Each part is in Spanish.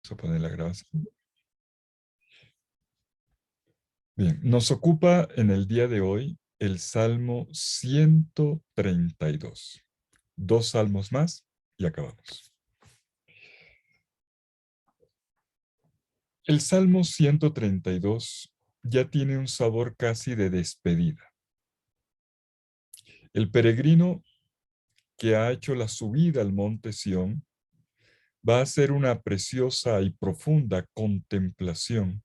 Vamos a poner la grabación. Bien, nos ocupa en el día de hoy el Salmo 132. Dos salmos más y acabamos. El Salmo 132 ya tiene un sabor casi de despedida. El peregrino que ha hecho la subida al monte Sión va a hacer una preciosa y profunda contemplación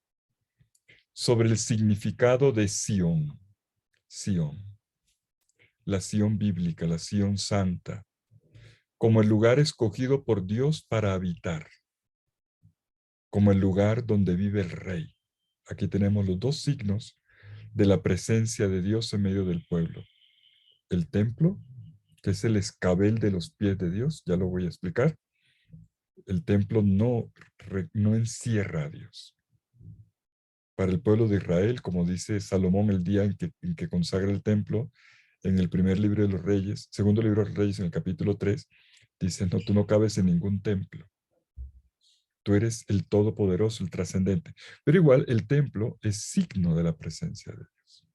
sobre el significado de Sión. Sión, la Sión bíblica, la Sión santa, como el lugar escogido por Dios para habitar, como el lugar donde vive el Rey. Aquí tenemos los dos signos de la presencia de Dios en medio del pueblo. El templo, que es el escabel de los pies de Dios, ya lo voy a explicar. El templo no encierra a Dios. Para el pueblo de Israel, como dice Salomón el día en que consagra el templo, en el primer libro de los Reyes, segundo libro de los Reyes, en el capítulo 3, dice, no, tú no cabes en ningún templo. Tú eres el todopoderoso, el trascendente. Pero igual el templo es signo de la presencia de Dios.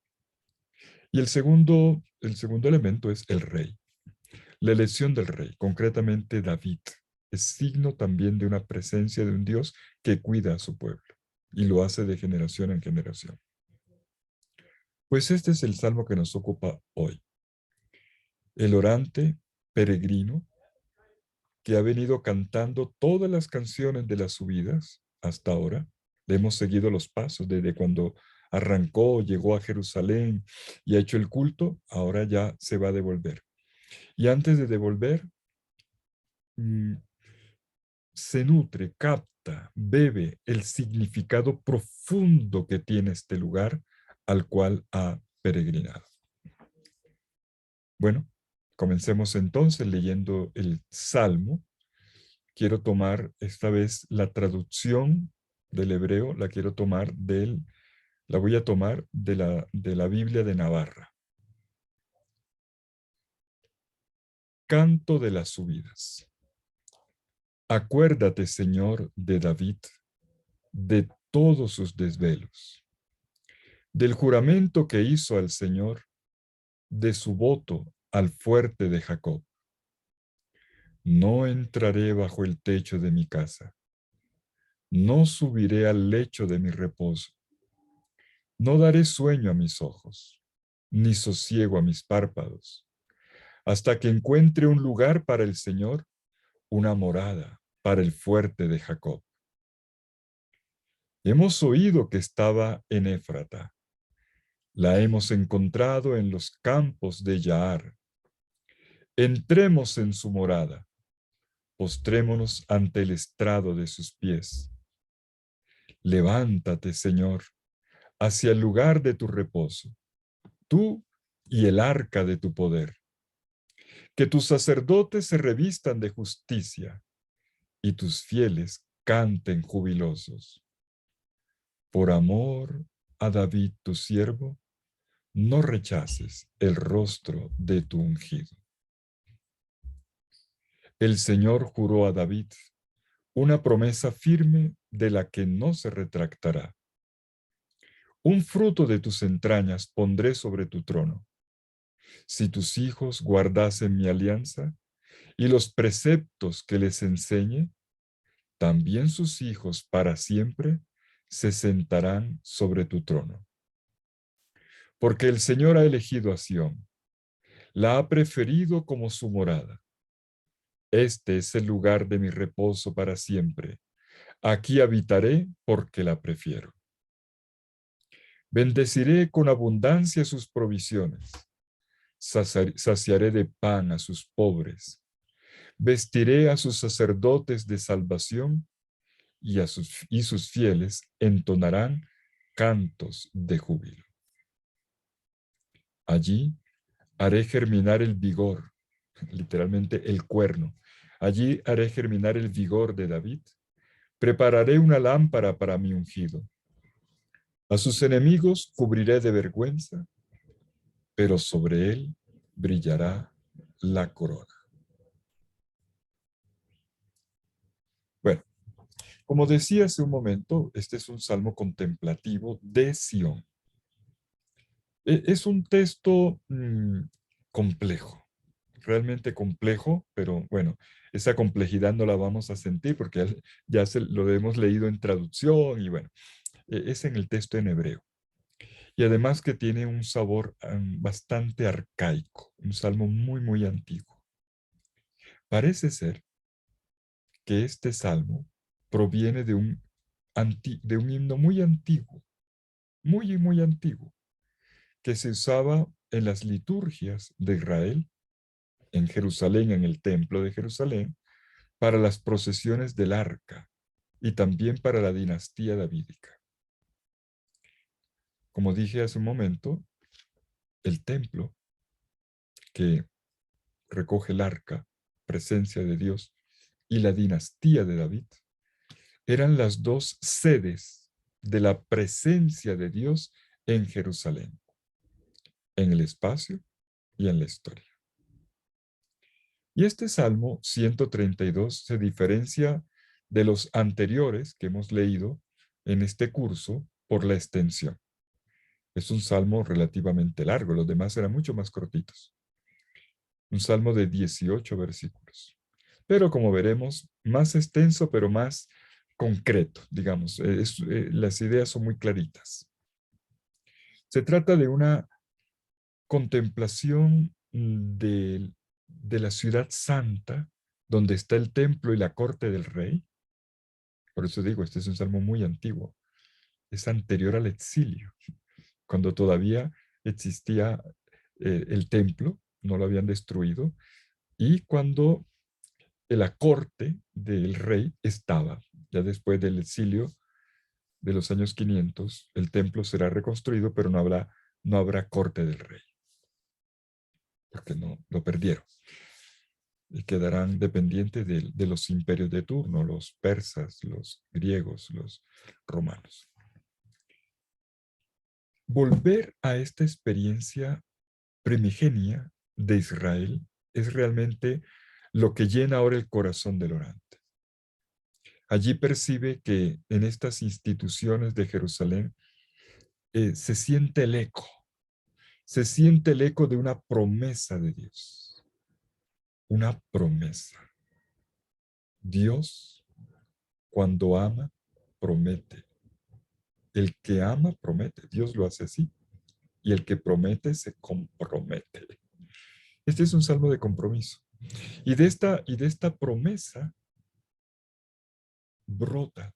Y el segundo elemento es el rey. La elección del rey, concretamente David, es signo también de una presencia de un Dios que cuida a su pueblo y lo hace de generación en generación. Pues este es el salmo que nos ocupa hoy. El orante peregrino que ha venido cantando todas las canciones de las subidas hasta ahora. Le hemos seguido los pasos desde cuando arrancó, llegó a Jerusalén y ha hecho el culto, ahora ya se va a devolver. Y antes de devolver, se nutre, capta, bebe el significado profundo que tiene este lugar al cual ha peregrinado. Bueno, comencemos entonces leyendo el Salmo. Quiero tomar esta vez la traducción del hebreo, la voy a tomar de la Biblia de Navarra. Canto de las subidas. Acuérdate, Señor, de David, de todos sus desvelos, del juramento que hizo al Señor, de su voto al fuerte de Jacob. No entraré bajo el techo de mi casa, no subiré al lecho de mi reposo, no daré sueño a mis ojos, ni sosiego a mis párpados, hasta que encuentre un lugar para el Señor, una morada para el fuerte de Jacob. Hemos oído que estaba en Éfrata, la hemos encontrado en los campos de Yaar. Entremos en su morada, postrémonos ante el estrado de sus pies. Levántate, Señor, hacia el lugar de tu reposo, tú y el arca de tu poder. Que tus sacerdotes se revistan de justicia y tus fieles canten jubilosos. Por amor a David tu siervo, no rechaces el rostro de tu ungido. El Señor juró a David una promesa firme de la que no se retractará. Un fruto de tus entrañas pondré sobre tu trono. Si tus hijos guardasen mi alianza y los preceptos que les enseñe, también sus hijos para siempre se sentarán sobre tu trono. Porque el Señor ha elegido a Sión, la ha preferido como su morada. Este es el lugar de mi reposo para siempre. Aquí habitaré porque la prefiero. Bendeciré con abundancia sus provisiones. Saciaré de pan a sus pobres. Vestiré a sus sacerdotes de salvación y sus fieles entonarán cantos de júbilo. Allí haré germinar el vigor, literalmente el cuerno. Allí haré germinar el vigor de David. Prepararé una lámpara para mi ungido. A sus enemigos cubriré de vergüenza, pero sobre él brillará la corona. Bueno, Como decía hace un momento, este es un salmo contemplativo de Sión. Es un texto complejo, realmente complejo, pero bueno, esa complejidad no la vamos a sentir porque ya lo hemos leído en traducción y bueno, es en el texto en hebreo. Y además que tiene un sabor bastante arcaico, un salmo muy, muy antiguo. Parece ser que este salmo proviene de un himno muy antiguo, muy, muy antiguo, que se usaba en las liturgias de Israel, en Jerusalén, en el templo de Jerusalén, para las procesiones del arca y también para la dinastía davídica. Como dije hace un momento, el templo que recoge el arca, presencia de Dios, y la dinastía de David, eran las dos sedes de la presencia de Dios en Jerusalén, en el espacio y en la historia. Y este Salmo 132 se diferencia de los anteriores que hemos leído en este curso por la extensión. Es un salmo relativamente largo, los demás eran mucho más cortitos. Un salmo de 18 versículos. Pero como veremos, más extenso, pero más concreto, digamos. Las ideas son muy claritas. Se trata de una contemplación de la ciudad santa, donde está el templo y la corte del rey. Por eso digo, este es un salmo muy antiguo. Es anterior al exilio, cuando todavía existía el templo, no lo habían destruido, y cuando la corte del rey estaba. Ya después del exilio de los años 500, el templo será reconstruido, pero no habrá corte del rey, porque no lo perdieron. Y quedarán dependientes de los imperios de turno, los persas, los griegos, los romanos. Volver a esta experiencia primigenia de Israel es realmente lo que llena ahora el corazón del orante. Allí percibe que en estas instituciones de Jerusalén se siente el eco de una promesa de Dios, una promesa. Dios, cuando ama, promete. El que ama, promete. Dios lo hace así. Y el que promete, se compromete. Este es un salmo de compromiso. Y de esta promesa brota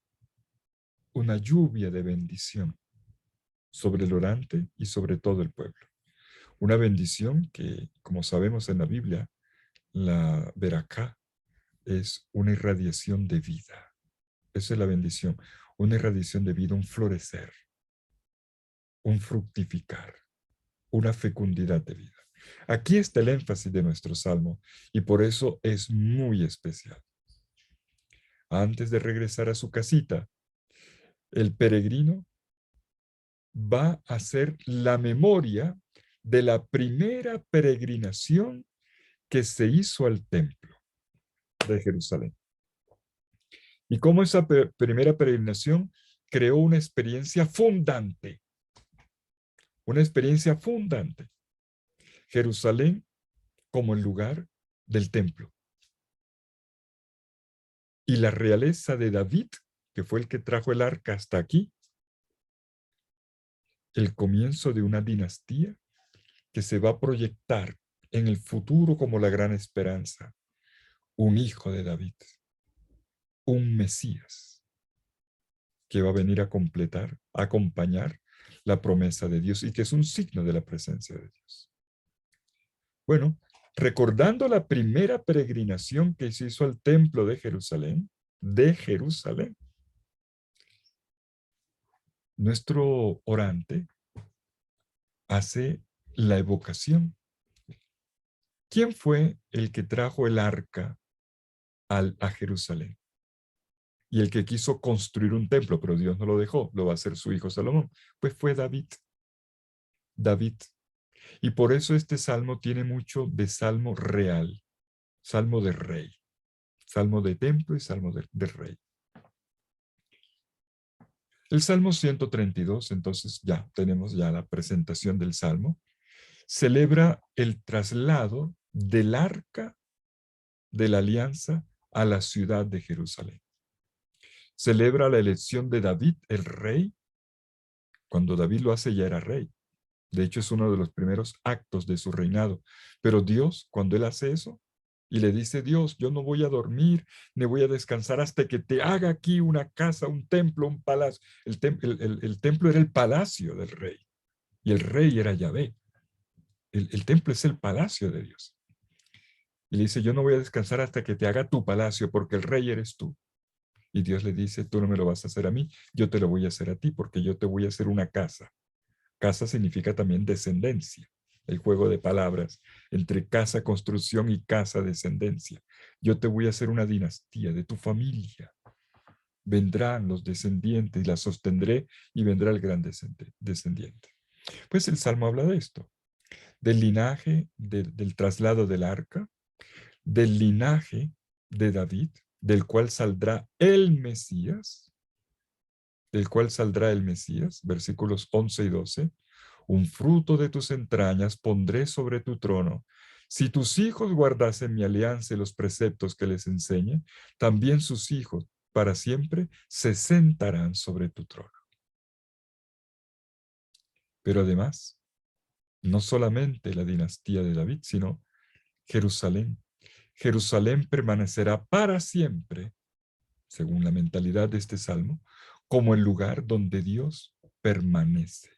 una lluvia de bendición sobre el orante y sobre todo el pueblo. Una bendición que, como sabemos en la Biblia, la veracá es una irradiación de vida. Esa es la bendición, una irradiación de vida, un florecer, un fructificar, una fecundidad de vida. Aquí está el énfasis de nuestro salmo y por eso es muy especial. Antes de regresar a su casita, el peregrino va a hacer la memoria de la primera peregrinación que se hizo al templo de Jerusalén. Y cómo esa primera peregrinación creó una experiencia fundante. Jerusalén como el lugar del templo. Y la realeza de David, que fue el que trajo el arca hasta aquí, el comienzo de una dinastía que se va a proyectar en el futuro como la gran esperanza, un hijo de David, un Mesías, que va a venir a completar, a acompañar la promesa de Dios y que es un signo de la presencia de Dios. Bueno, recordando la primera peregrinación que se hizo al templo de Jerusalén, nuestro orante hace la evocación. ¿Quién fue el que trajo el arca a Jerusalén? Y el que quiso construir un templo, pero Dios no lo dejó, lo va a hacer su hijo Salomón. Pues fue David. David. Y por eso este salmo tiene mucho de salmo real, salmo de rey, salmo de templo y salmo de rey. El Salmo 132, entonces ya tenemos ya la presentación del Salmo, celebra el traslado del arca de la alianza a la ciudad de Jerusalén. Celebra la elección de David, el rey. Cuando David lo hace ya era rey. De hecho, es uno de los primeros actos de su reinado. Pero Dios, cuando él hace eso, y le dice, Dios, yo no voy a dormir, ni voy a descansar hasta que te haga aquí una casa, un templo, un palacio. El templo era el palacio del rey, y el rey era Yahvé. El templo es el palacio de Dios. Y le dice, yo no voy a descansar hasta que te haga tu palacio, porque el rey eres tú. Y Dios le dice, tú no me lo vas a hacer a mí, yo te lo voy a hacer a ti, porque yo te voy a hacer una casa. Casa significa también descendencia, el juego de palabras entre casa, construcción y casa, descendencia. Yo te voy a hacer una dinastía de tu familia. Vendrán los descendientes y la sostendré y vendrá el gran descendiente. Pues el Salmo habla de esto, del linaje, del traslado del arca, del linaje de David, del cual saldrá el Mesías, versículos 11 y 12. Un fruto de tus entrañas pondré sobre tu trono. Si tus hijos guardasen mi alianza y los preceptos que les enseñe, también sus hijos para siempre se sentarán sobre tu trono. Pero además, no solamente la dinastía de David, sino Jerusalén. Jerusalén permanecerá para siempre, según la mentalidad de este salmo, como el lugar donde Dios permanece.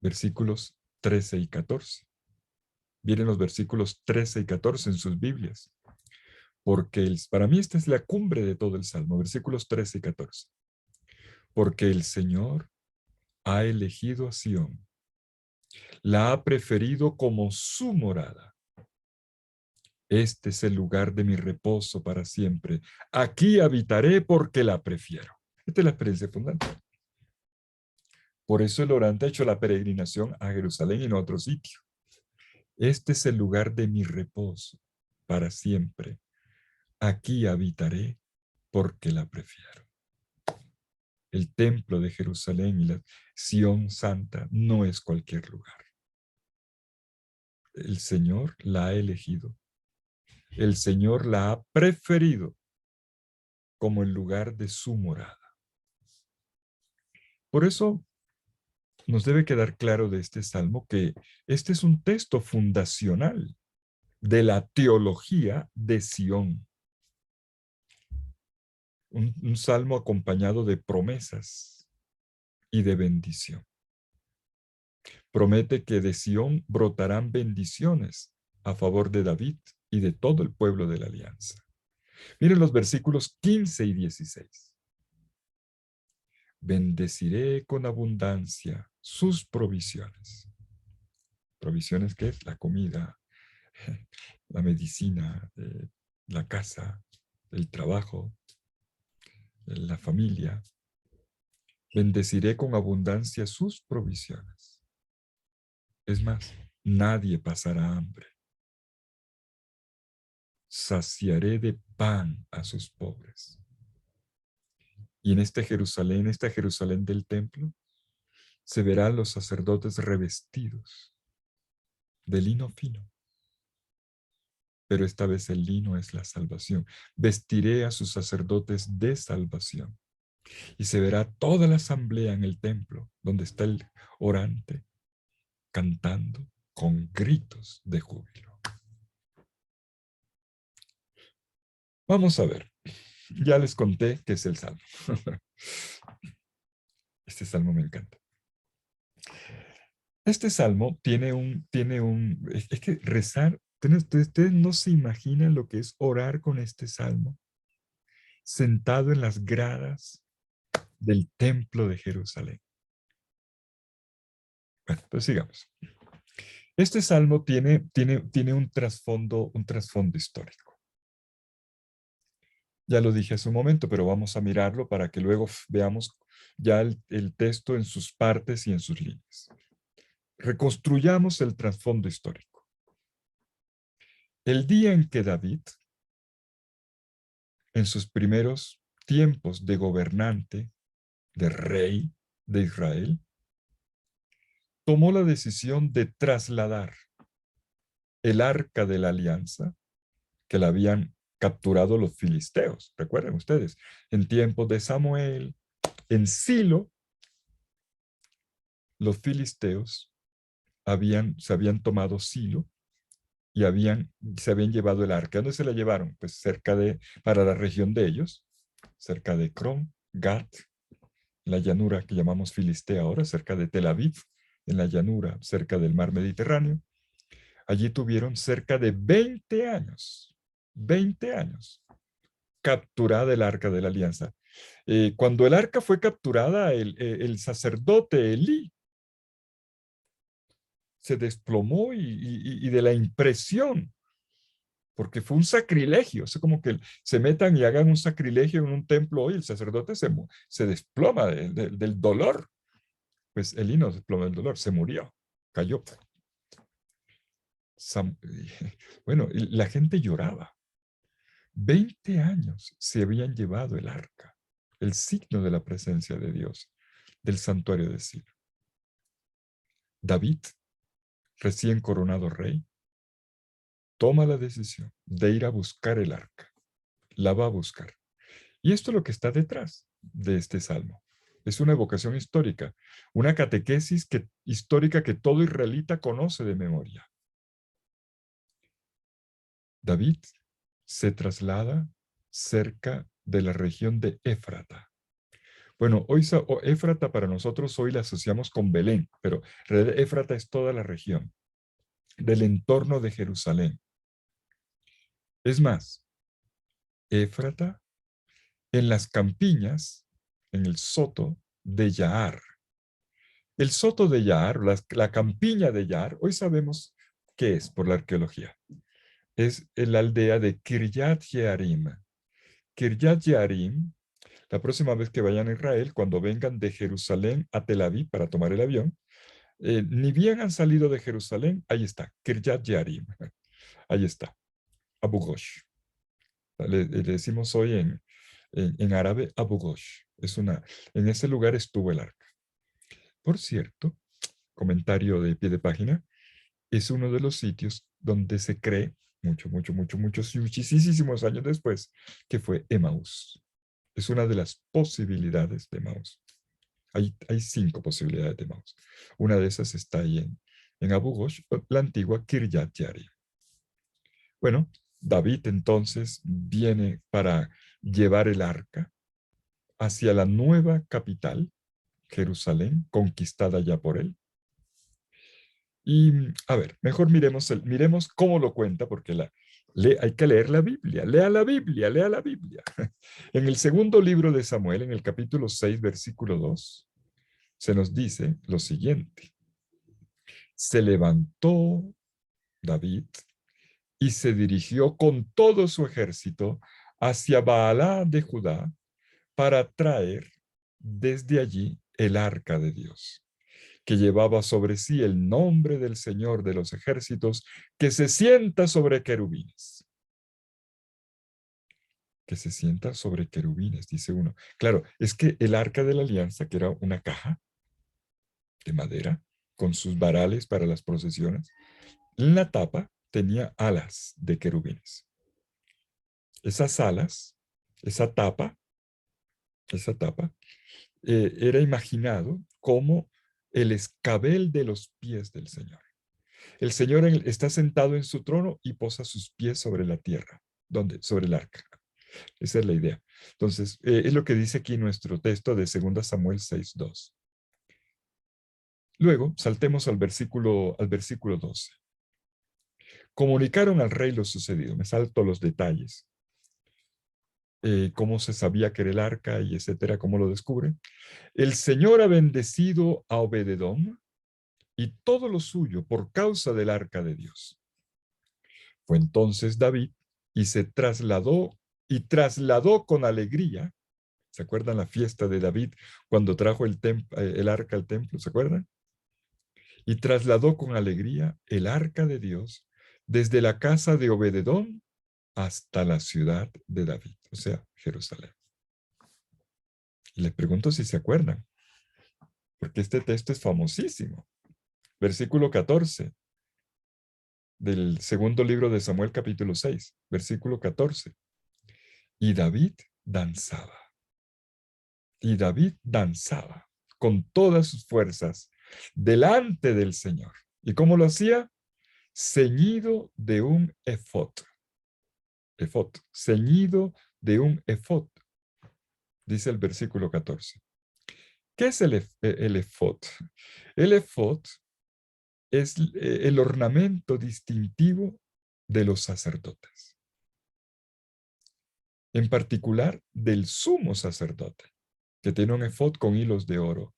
Versículos 13 y 14. Vienen los versículos 13 y 14 en sus Biblias, porque para mí esta es la cumbre de todo el Salmo, versículos 13 y 14. Porque el Señor ha elegido a Sión, la ha preferido como su morada. Este es el lugar de mi reposo para siempre. Aquí habitaré porque la prefiero. Esta es la experiencia fundamental. Por eso el orante ha hecho la peregrinación a Jerusalén y no a otro sitio. Este es el lugar de mi reposo para siempre. Aquí habitaré porque la prefiero. El templo de Jerusalén y la Sión Santa no es cualquier lugar. El Señor la ha elegido. El Señor la ha preferido como el lugar de su morada. Por eso nos debe quedar claro de este salmo que este es un texto fundacional de la teología de Sión. Un salmo acompañado de promesas y de bendición. Promete que de Sión brotarán bendiciones a favor de David y de todo el pueblo de la alianza. Miren los versículos 15 y 16. Bendeciré con abundancia sus provisiones. Provisiones que es la comida, la medicina, la casa, el trabajo, la familia. Bendeciré con abundancia sus provisiones. Es más, nadie pasará hambre. Saciaré de pan a sus pobres. Y en esta Jerusalén del templo, se verán los sacerdotes revestidos de lino fino. Pero esta vez el lino es la salvación. Vestiré a sus sacerdotes de salvación. Y se verá toda la asamblea en el templo, donde está el orante, cantando con gritos de júbilo. Vamos a ver. Ya les conté qué es el salmo. Este salmo me encanta. Este salmo es que rezar, ustedes no se imaginan lo que es orar con este salmo, sentado en las gradas del templo de Jerusalén. Bueno, pues sigamos. Este salmo tiene un trasfondo histórico. Ya lo dije hace un momento, pero vamos a mirarlo para que luego veamos ya el texto en sus partes y en sus líneas. Reconstruyamos el trasfondo histórico. El día en que David, en sus primeros tiempos de gobernante, de rey de Israel, tomó la decisión de trasladar el arca de la alianza que la habían capturado los filisteos. Recuerden ustedes, en tiempos de Samuel, en Silo, los filisteos se habían tomado Silo y se habían llevado el arca. ¿Dónde se la llevaron? Pues para la región de ellos, cerca de Crom, Gat, la llanura que llamamos Filistea ahora, cerca de Tel Aviv, en la llanura, cerca del mar Mediterráneo. Allí tuvieron cerca de 20 años, capturada el arca de la alianza. Cuando el arca fue capturada, el sacerdote Elí se desplomó y de la impresión, porque fue un sacrilegio. Es como que se metan y hagan un sacrilegio en un templo hoy, el sacerdote se desploma del dolor. Pues Elí no se desplomó del dolor, se murió, cayó. Bueno, la gente lloraba. 20 años se habían llevado el arca, el signo de la presencia de Dios, del santuario de Silo. David, recién coronado rey, toma la decisión de ir a buscar el arca. La va a buscar. Y esto es lo que está detrás de este salmo. Es una evocación histórica, una catequesis histórica que todo israelita conoce de memoria. David se traslada cerca de la región de Éfrata. Bueno, hoy Éfrata para nosotros hoy la asociamos con Belén, pero Éfrata es toda la región del entorno de Jerusalén. Es más, Éfrata en las campiñas, en el soto de Yaar. El soto de Yaar, la campiña de Yaar, hoy sabemos qué es por la arqueología. Es la aldea de Kiryat Jearim. Kiryat Jearim, la próxima vez que vayan a Israel, cuando vengan de Jerusalén a Tel Aviv para tomar el avión, ni bien han salido de Jerusalén, ahí está, Kiryat Jearim. Ahí está, Abu Ghosh. Le decimos hoy en árabe Abu Ghosh. En ese lugar estuvo el arca. Por cierto, comentario de pie de página, es uno de los sitios donde se cree, muchísimos años después, que fue Emaús. Es una de las posibilidades de Emaús. Hay 5 posibilidades de Emaús. Una de esas está ahí en Abu Ghosh, la antigua Kiryat Jearim. Bueno, David entonces viene para llevar el arca hacia la nueva capital, Jerusalén, conquistada ya por él. Y a ver, mejor miremos cómo lo cuenta, porque hay que leer la Biblia. Lea la Biblia, lea la Biblia. En el segundo libro de Samuel, en el capítulo 6, versículo 2, se nos dice lo siguiente. Se levantó David y se dirigió con todo su ejército hacia Baalá de Judá para traer desde allí el arca de Dios, que llevaba sobre sí el nombre del Señor de los ejércitos, que se sienta sobre querubines. Que se sienta sobre querubines, dice uno. Claro, es que el arca de la alianza, que era una caja de madera, con sus varales para las procesiones, en la tapa tenía alas de querubines. Esas alas, esa tapa, era imaginado como el escabel de los pies del Señor. El Señor está sentado en su trono y posa sus pies sobre la tierra, sobre el arca. Esa es la idea. Entonces, es lo que dice aquí nuestro texto de 2 Samuel 6:2. Luego, saltemos al versículo 12. Comunicaron al rey lo sucedido. Me salto los detalles. Cómo se sabía que era el arca y etcétera, cómo lo descubre. El Señor ha bendecido a Obededom y todo lo suyo por causa del arca de Dios. Fue entonces David y trasladó con alegría. ¿Se acuerdan la fiesta de David cuando trajo el arca al templo? ¿Se acuerdan? Y trasladó con alegría el arca de Dios desde la casa de Obededón hasta la ciudad de David, o sea, Jerusalén. Y les pregunto si se acuerdan, porque este texto es famosísimo. Versículo 14 del segundo libro de Samuel, capítulo 6, versículo 14. Y David danzaba. Y David danzaba con todas sus fuerzas delante del Señor. ¿Y cómo lo hacía? Ceñido de un efod. Efod, ceñido de un efod, dice el versículo 14. ¿Qué es el efod? El efod es el ornamento distintivo de los sacerdotes, en particular del sumo sacerdote, que tiene un efod con hilos de oro,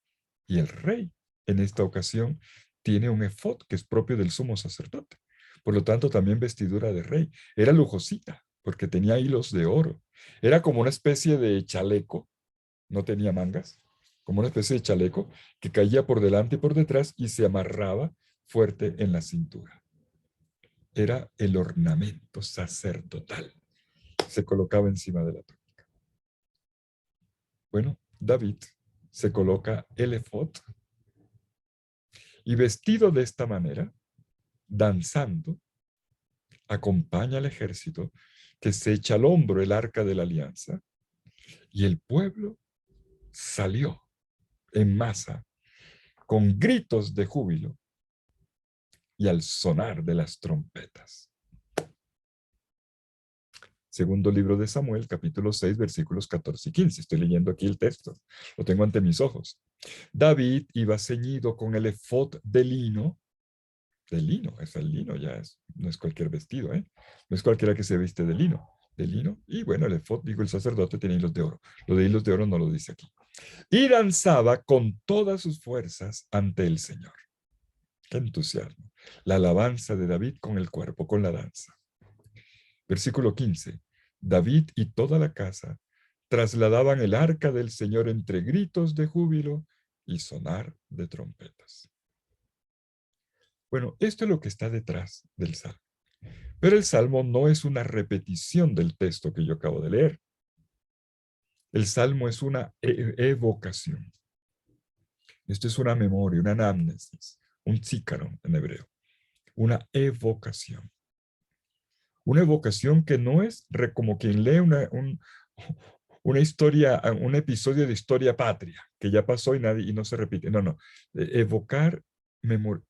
y el rey, en esta ocasión, tiene un efod que es propio del sumo sacerdote. Por lo tanto, también vestidura de rey. Era lujosita, porque tenía hilos de oro. Era como una especie de chaleco, no tenía mangas, como una especie de chaleco que caía por delante y por detrás y se amarraba fuerte en la cintura. Era el ornamento sacerdotal. Se colocaba encima de la túnica. Bueno, David se coloca el efod y vestido de esta manera, danzando, acompaña al ejército que se echa al hombro el arca de la alianza y el pueblo salió en masa con gritos de júbilo y al sonar de las trompetas. Segundo libro de Samuel, capítulo 6, versículos 14 y 15. Estoy leyendo aquí el texto. Lo tengo ante mis ojos. David iba ceñido con el efod de lino. De lino, es el lino, ya es, no es cualquier vestido, ¿eh? No es cualquiera que se viste de lino. De lino. Y bueno, el efod, digo, el sacerdote tenía hilos de oro. Lo de hilos de oro no lo dice aquí. Y danzaba con todas sus fuerzas ante el Señor. Qué entusiasmo. La alabanza de David con el cuerpo, con la danza. Versículo 15. David y toda la casa trasladaban el arca del Señor entre gritos de júbilo y sonar de trompetas. Bueno, esto es lo que está detrás del Salmo. Pero el Salmo no es una repetición del texto que yo acabo de leer. El Salmo es una evocación. Esto es una memoria, una anamnesis, un tzícaron en hebreo. Una evocación. Una evocación que no es como quien lee una historia, un episodio de historia patria, que ya pasó y no se repite. No, no. Evocar,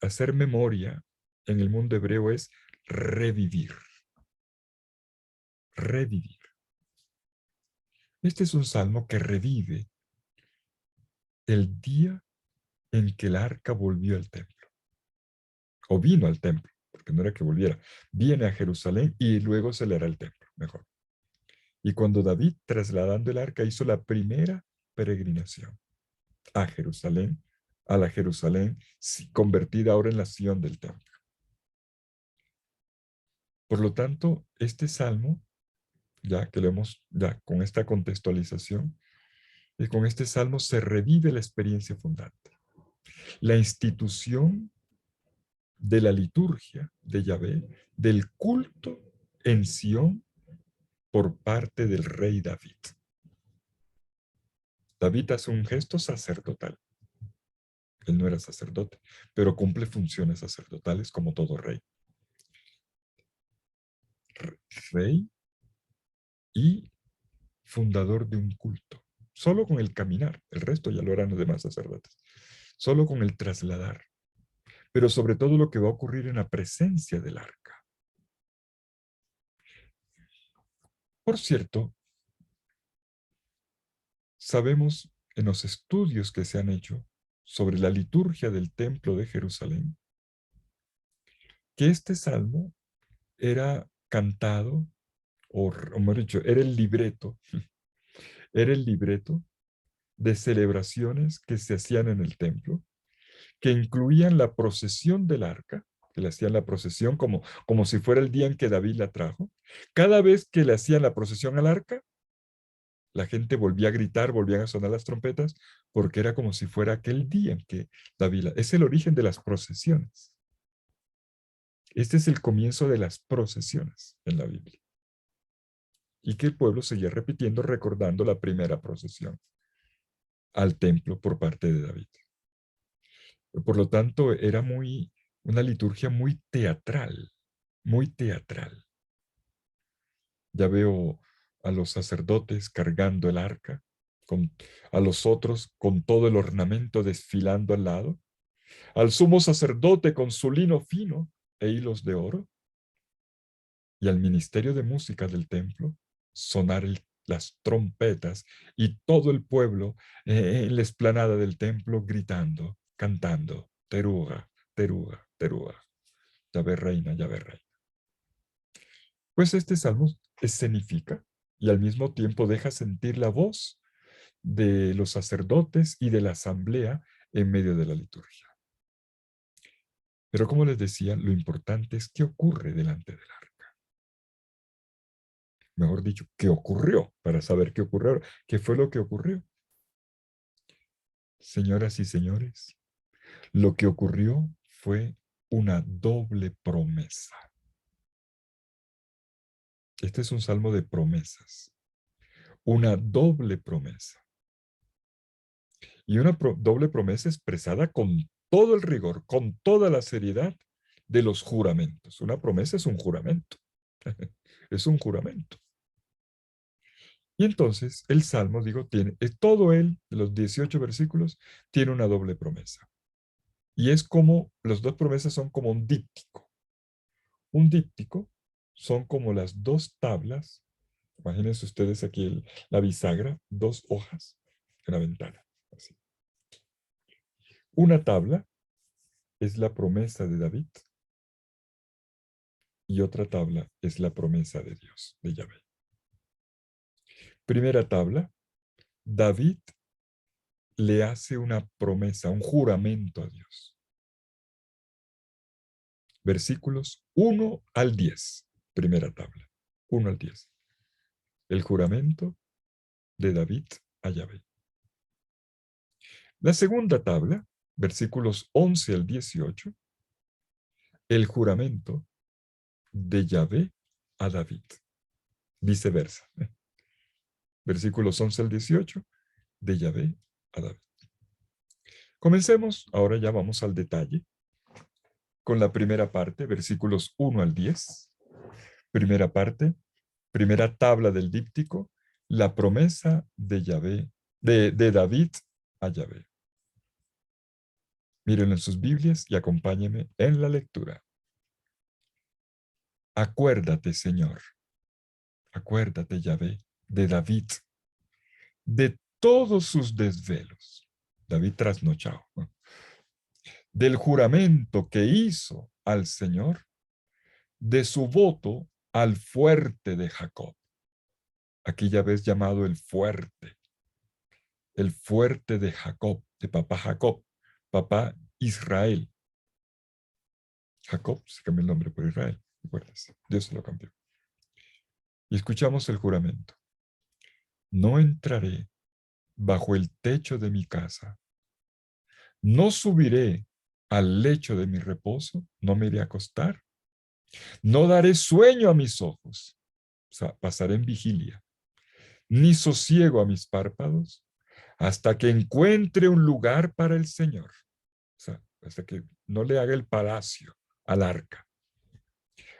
hacer memoria en el mundo hebreo es revivir. Revivir. Este es un salmo que revive el día en que el arca volvió al templo, o vino al templo, porque no era que volviera, viene a Jerusalén y luego se le hará el templo, mejor. Y cuando David, trasladando el arca, hizo la primera peregrinación a Jerusalén, a la Jerusalén convertida ahora en la Sión del templo. Por lo tanto, este salmo, ya que lo hemos, ya con esta contextualización, y con este salmo se revive la experiencia fundante. La institución de la liturgia de Yahvé, del culto en Sión por parte del rey David. David hace un gesto sacerdotal. Él no era sacerdote, pero cumple funciones sacerdotales como todo rey. Rey y fundador de un culto. Solo con el caminar, el resto ya lo eran los demás sacerdotes. Solo con el trasladar. Pero sobre todo lo que va a ocurrir en la presencia del arca. Por cierto, sabemos en los estudios que se han hecho sobre la liturgia del templo de Jerusalén que este salmo era cantado, o mejor dicho, era el libreto de celebraciones que se hacían en el templo, que incluían la procesión del arca, que le hacían la procesión como si fuera el día en que David la trajo. Cada vez que le hacían la procesión al arca, la gente volvía a gritar, volvían a sonar las trompetas, porque era como si fuera aquel día en que David... Es el origen de las procesiones. Este es el comienzo de las procesiones en la Biblia. Y que el pueblo seguía repitiendo, recordando la primera procesión. al templo por parte de David. Por lo tanto, era una liturgia muy teatral, muy teatral. Ya veo a los sacerdotes cargando el arca, con, a los otros con todo el ornamento desfilando al lado, al sumo sacerdote con su lino fino e hilos de oro, y al ministerio de música del templo sonar las trompetas y todo el pueblo en la explanada del templo gritando, cantando, teruga, teruga, teruga, Yahvé reina, Yahvé reina. Pues este salmo escenifica y al mismo tiempo deja sentir la voz de los sacerdotes y de la asamblea en medio de la liturgia. Pero como les decía, lo importante es qué ocurre delante del arca. Mejor dicho, qué ocurrió, para saber qué ocurrió, qué fue lo que ocurrió. Señoras y señores, lo que ocurrió fue una doble promesa. Este es un salmo de promesas. Una doble promesa. Y una doble promesa expresada con todo el rigor, con toda la seriedad de los juramentos. Una promesa es un juramento. Es un juramento. Y entonces el Salmo, digo, tiene, todo él, los 18 versículos, tiene una doble promesa. Y es como, las dos promesas son como un díptico. Un díptico son como las dos tablas, imagínense ustedes aquí la bisagra, dos hojas en la ventana. Así. Una tabla es la promesa de David y otra tabla es la promesa de Dios, de Yahvé. Primera tabla, David le hace una promesa, un juramento a Dios. Versículos 1 al 10, primera tabla, 1 al 10. El juramento de David a Yahvé. La segunda tabla, versículos 11 al 18, el juramento de Yahvé a David. Viceversa. Versículos 11 al 18, de Yahvé a David. Comencemos, ahora ya vamos al detalle, con la primera parte, versículos 1 al 10. Primera parte, primera tabla del díptico, la promesa de Yahvé, de David a Yahvé. Miren en sus Biblias y acompáñenme en la lectura. Acuérdate, Señor, acuérdate, Yahvé, de David, de todos sus desvelos. David trasnochado. Del juramento que hizo al Señor, de su voto al fuerte de Jacob. Aquí ya ves llamado el fuerte de Jacob, de Jacob, papá Israel. Jacob se cambió el nombre por Israel, recuerdas, Dios se lo cambió. Y escuchamos el juramento. No entraré bajo el techo de mi casa, no subiré al lecho de mi reposo, no me iré a acostar, no daré sueño a mis ojos, o sea, pasaré en vigilia, ni sosiego a mis párpados, hasta que encuentre un lugar para el Señor. O sea, hasta que no le haga el palacio al arca.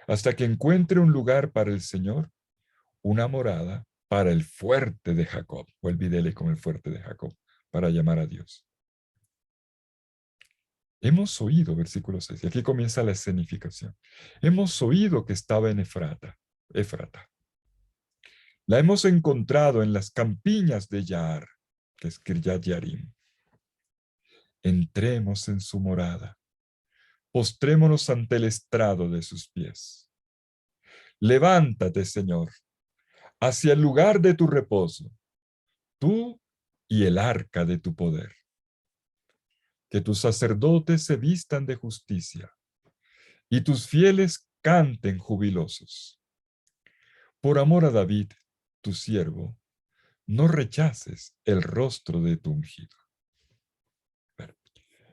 Hasta que encuentre un lugar para el Señor, una morada para el fuerte de Jacob. O olvídele con el fuerte de Jacob, para llamar a Dios. Hemos oído, versículo 6, y aquí comienza la escenificación. Hemos oído que estaba en Éfrata. La hemos encontrado en las campiñas de Yaar, que es Kiryat Yarim. Entremos en su morada, postrémonos ante el estrado de sus pies. Levántate, Señor, hacia el lugar de tu reposo, tú y el arca de tu poder. Que tus sacerdotes se vistan de justicia y tus fieles canten jubilosos. Por amor a David, tu siervo, no rechaces el rostro de tu ungido.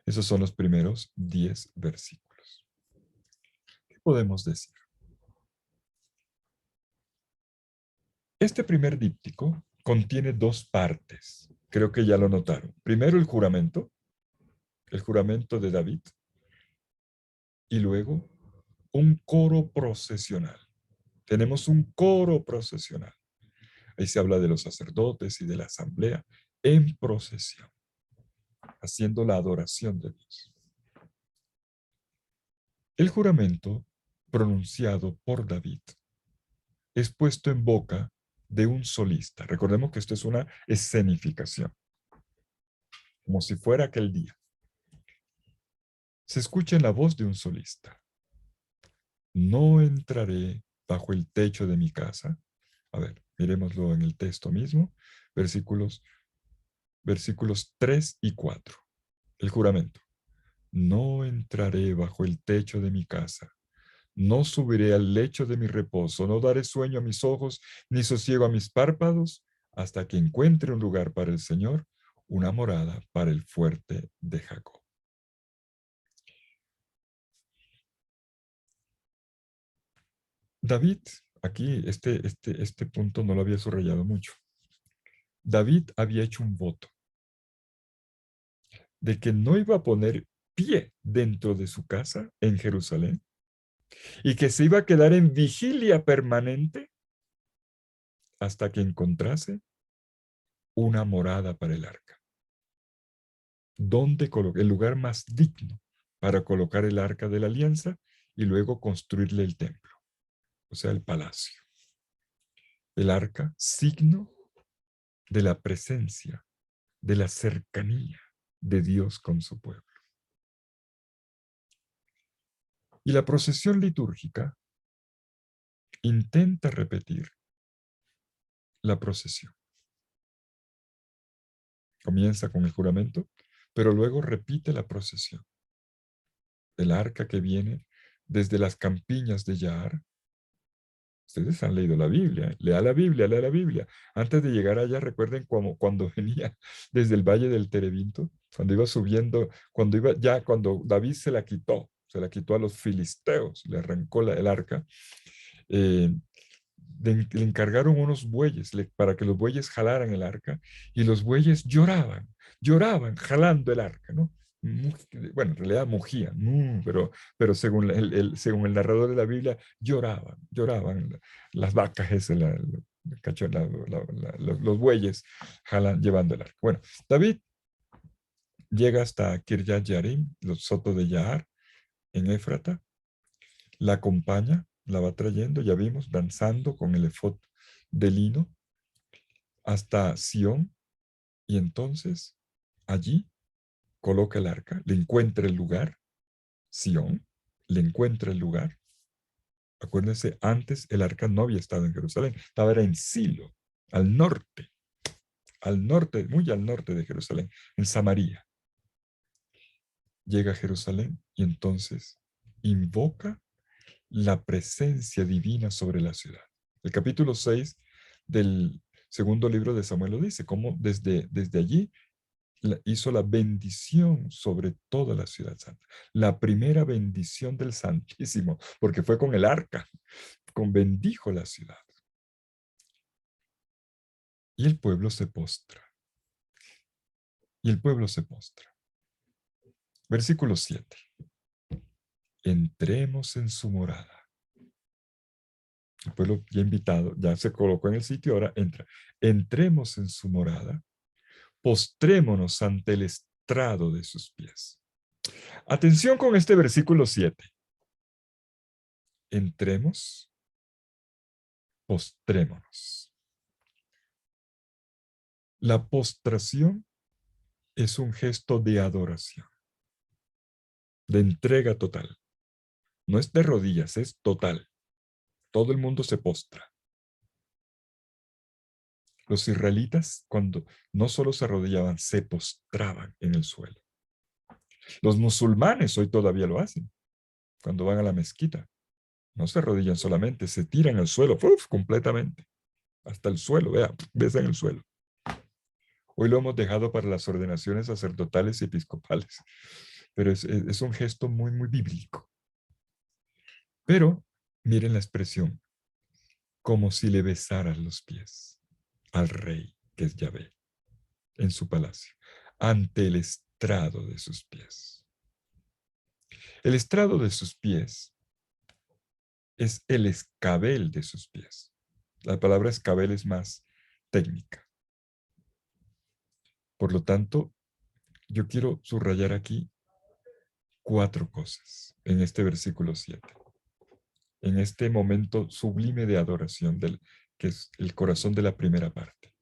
Esos son los primeros 10 versículos. ¿Qué podemos decir? Este primer díptico contiene dos partes. Creo que ya lo notaron. Primero el juramento de David, y luego un coro procesional. Tenemos un coro procesional. Ahí se habla de los sacerdotes y de la asamblea en procesión, haciendo la adoración de Dios. El juramento pronunciado por David es puesto en boca de un solista. Recordemos que esto es una escenificación, como si fuera aquel día. Se escucha en la voz de un solista. No entraré bajo el techo de mi casa. A ver, miremoslo en el texto mismo, versículos, versículos 3 y 4. El juramento. No entraré bajo el techo de mi casa. No subiré al lecho de mi reposo. No daré sueño a mis ojos, ni sosiego a mis párpados, hasta que encuentre un lugar para el Señor, una morada para el fuerte de Jacob. David, aquí este punto no lo había subrayado mucho. David había hecho un voto de que no iba a poner pie dentro de su casa en Jerusalén y que se iba a quedar en vigilia permanente hasta que encontrase una morada para el arca. ¿Dónde colocar el lugar más digno para colocar el arca de la alianza y luego construirle el templo? O sea, el palacio. El arca, signo de la presencia, de la cercanía de Dios con su pueblo. Y la procesión litúrgica intenta repetir la procesión. Comienza con el juramento, pero luego repite la procesión. El arca que viene desde las campiñas de Yahar. Ustedes han leído la Biblia, lea la Biblia, lea la Biblia. Antes de llegar allá, recuerden como cuando venía desde el Valle del Terebinto, cuando iba subiendo, cuando David se la quitó a los filisteos, le arrancó el arca, eh, le encargaron unos bueyes para que los bueyes jalaran el arca y los bueyes lloraban jalando el arca, ¿no? Bueno, en realidad mugían, pero según el narrador de la Biblia, lloraban las vacas, los bueyes llevando el arca. Bueno, David llega hasta Kirjat Yarim, los sotos de Yahar, en Éfrata, la acompaña, la va trayendo, ya vimos, danzando con el efod de lino hasta Sión, y entonces allí coloca el arca, le encuentra el lugar, Sión, le encuentra el lugar. Acuérdense, antes el arca no había estado en Jerusalén, estaba en Silo, al norte, muy al norte de Jerusalén, en Samaria. Llega a Jerusalén y entonces invoca la presencia divina sobre la ciudad. El capítulo 6 del segundo libro de Samuel lo dice, cómo desde allí hizo la bendición sobre toda la ciudad santa. La primera bendición del Santísimo, porque fue con el arca, bendijo la ciudad. Y el pueblo se postra. Y el pueblo se postra. Versículo 7. Entremos en su morada. El pueblo ya invitado, ya se colocó en el sitio, ahora entra. Entremos en su morada, postrémonos ante el estrado de sus pies. Atención con este versículo 7. Entremos, postrémonos. La postración es un gesto de adoración, de entrega total. No es de rodillas, es total. Todo el mundo se postra. Los israelitas, cuando no solo se arrodillaban, se postraban en el suelo. Los musulmanes hoy todavía lo hacen. Cuando van a la mezquita, no se arrodillan solamente, se tiran al suelo, completamente. Hasta el suelo, vea, besan el suelo. Hoy lo hemos dejado para las ordenaciones sacerdotales y episcopales, pero es un gesto muy, muy bíblico. Pero miren la expresión, como si le besaran los pies al rey, que es Yahvé, en su palacio, ante el estrado de sus pies. El estrado de sus pies es el escabel de sus pies. La palabra escabel es más técnica. Por lo tanto, yo quiero subrayar aquí 4 cosas en este versículo 7. En este momento sublime de adoración, que es el corazón de la primera parte.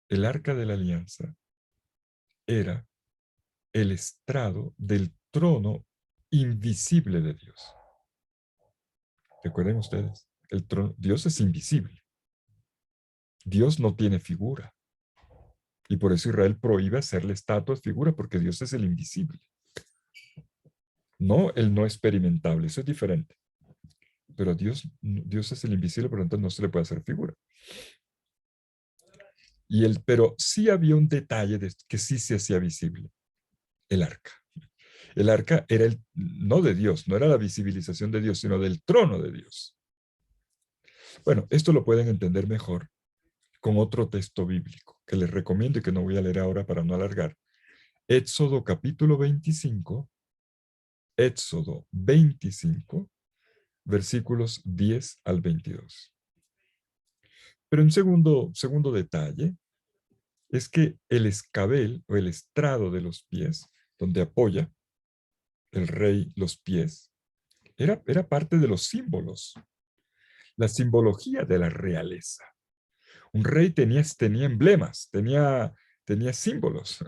El arca de la alianza era el estrado del trono invisible de Dios. Recuerden ustedes, Dios es invisible. Dios no tiene figura. Y por eso Israel prohíbe hacerle estatuas, figura, porque Dios es el invisible. No el no experimentable, eso es diferente. Pero Dios es el invisible, por lo tanto no se le puede hacer figura. Pero sí había un detalle que sí se hacía visible, el arca. El arca era no de Dios, no era la visibilización de Dios, sino del trono de Dios. Bueno, esto lo pueden entender mejor con otro texto bíblico que les recomiendo y que no voy a leer ahora para no alargar. Éxodo capítulo 25, Éxodo 25, versículos 10 al 22. Pero un segundo detalle es que el escabel o el estrado de los pies, donde apoya el rey los pies, era parte de los símbolos, la simbología de la realeza. Un rey tenía emblemas, tenía símbolos.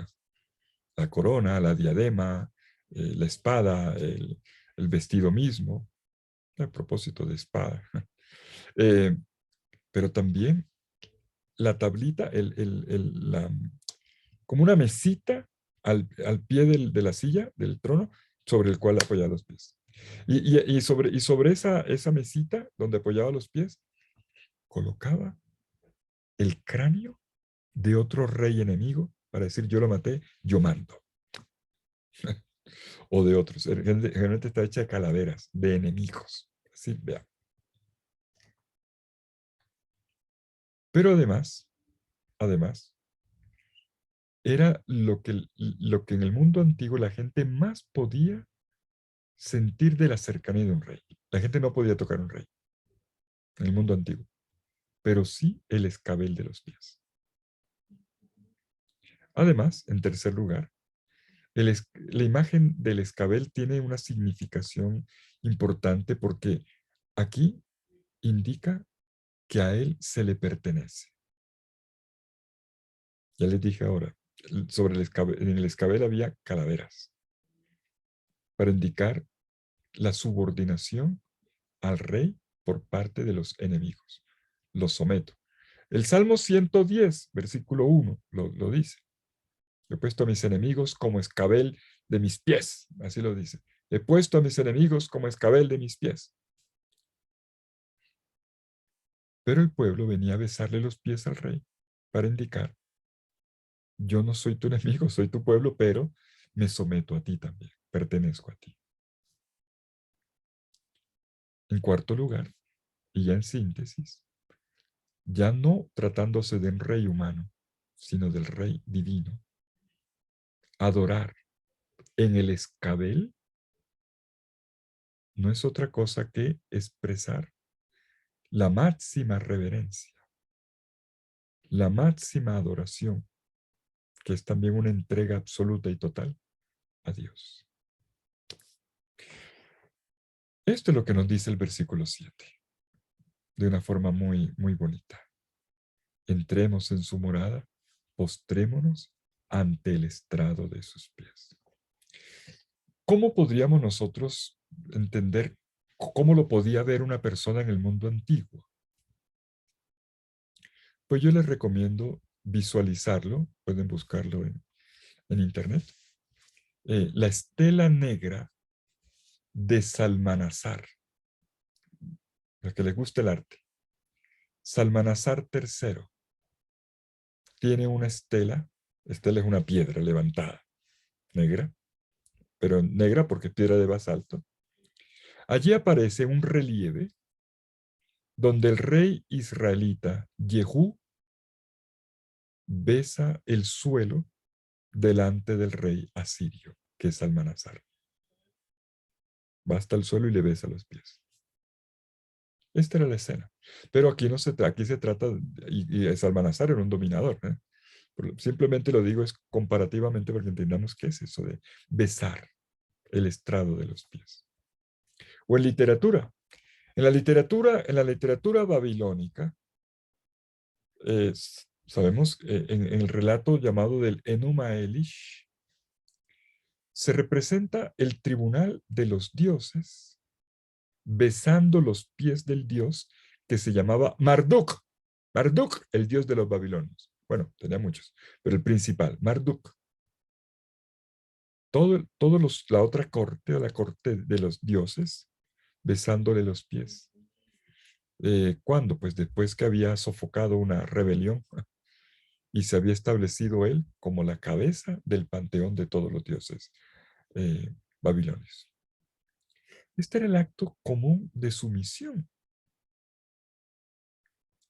La corona, la diadema, la espada, el vestido mismo, a propósito de espada. Eh, pero también la tablita, como una mesita al pie de la silla, del trono, sobre el cual apoyaba los pies. Y sobre esa mesita donde apoyaba los pies, colocaba el cráneo de otro rey enemigo para decir yo lo maté, yo mando. O de otros. Generalmente está hecha de calaveras, de enemigos. Así, vean. Pero además, era lo que en el mundo antiguo la gente más podía sentir de la cercanía de un rey. La gente no podía tocar un rey en el mundo antiguo, pero sí el escabel de los pies. Además, en tercer lugar, la imagen del escabel tiene una significación importante porque aquí indica que a él se le pertenece. Ya les dije ahora, en el escabel había calaveras para indicar la subordinación al rey por parte de los enemigos. Los someto. El Salmo 110, versículo 1, lo dice. He puesto a mis enemigos como escabel de mis pies. Así lo dice. He puesto a mis enemigos como escabel de mis pies. Pero el pueblo venía a besarle los pies al rey para indicar, yo no soy tu enemigo, soy tu pueblo, pero me someto a ti también, pertenezco a ti. En cuarto lugar, y ya en síntesis, ya no tratándose de un rey humano, sino del rey divino, adorar en el escabel no es otra cosa que expresar la máxima reverencia, la máxima adoración, que es también una entrega absoluta y total a Dios. Esto es lo que nos dice el versículo 7, de una forma muy, muy bonita. Entremos en su morada, postrémonos ante el estrado de sus pies. ¿Cómo podríamos nosotros entender cómo lo podía ver una persona en el mundo antiguo? Pues yo les recomiendo visualizarlo, pueden buscarlo en internet, la estela negra de Salmanasar, los que les guste el arte. Salmanasar III tiene una estela es una piedra levantada, negra, pero negra porque es piedra de basalto. Allí aparece un relieve donde el rey israelita Jehú besa el suelo delante del rey asirio, que es Salmanasar. Va hasta el suelo y le besa los pies. Esta era la escena. Pero aquí, aquí se trata, y Salmanasar era un dominador. Simplemente lo digo es comparativamente para que entendamos qué es eso de besar el estrado de los pies. O en literatura. En la literatura babilónica, sabemos, en el relato llamado del Enuma Elish, se representa el tribunal de los dioses besando los pies del dios que se llamaba Marduk. Marduk, el dios de los babilonios. Bueno, tenía muchos, pero el principal, Marduk. La otra corte, la corte de los dioses, besándole los pies. ¿Cuándo? Pues después que había sofocado una rebelión y se había establecido él como la cabeza del panteón de todos los dioses babilonios. Este era el acto común de sumisión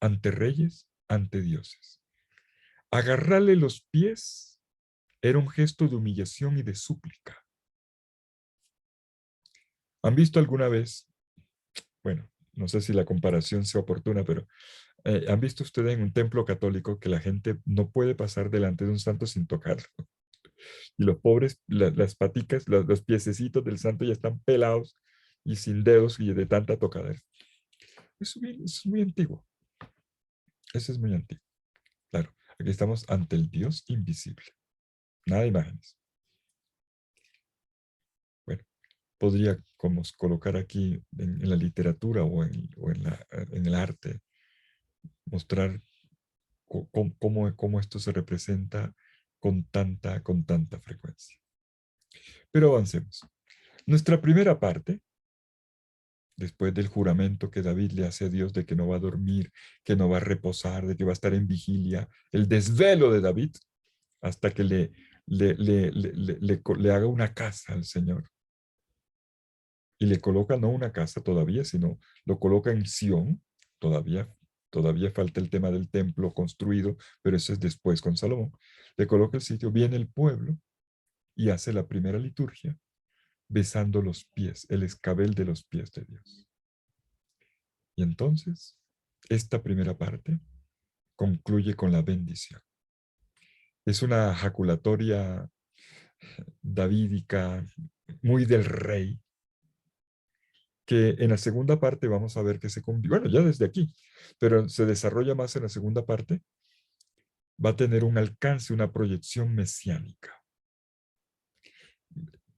ante reyes, ante dioses. Agarrarle los pies era un gesto de humillación y de súplica. ¿Han visto alguna vez? Bueno, no sé si la comparación sea oportuna, pero ¿han visto ustedes en un templo católico que la gente no puede pasar delante de un santo sin tocarlo? Y los pobres, las paticas, los piececitos del santo ya están pelados y sin dedos y de tanta tocadera. Eso es muy antiguo. Eso es muy antiguo. Claro, aquí estamos ante el Dios invisible. Nada de imágenes. Bueno, podría como colocar aquí en la literatura en el arte, mostrar cómo esto se representa con tanta frecuencia. Pero avancemos. Nuestra primera parte, después del juramento que David le hace a Dios de que no va a dormir, que no va a reposar, de que va a estar en vigilia, el desvelo de David, hasta que le haga una casa al Señor. Y le coloca no una casa todavía, sino lo coloca en Sión, todavía falta el tema del templo construido, pero eso es después con Salomón. Le coloca el sitio, viene el pueblo y hace la primera liturgia besando los pies, el escabel de los pies de Dios. Y entonces, esta primera parte concluye con la bendición. Es una jaculatoria davídica, muy del rey, que en la segunda parte vamos a ver que bueno, ya desde aquí, pero se desarrolla más en la segunda parte, va a tener un alcance, una proyección mesiánica.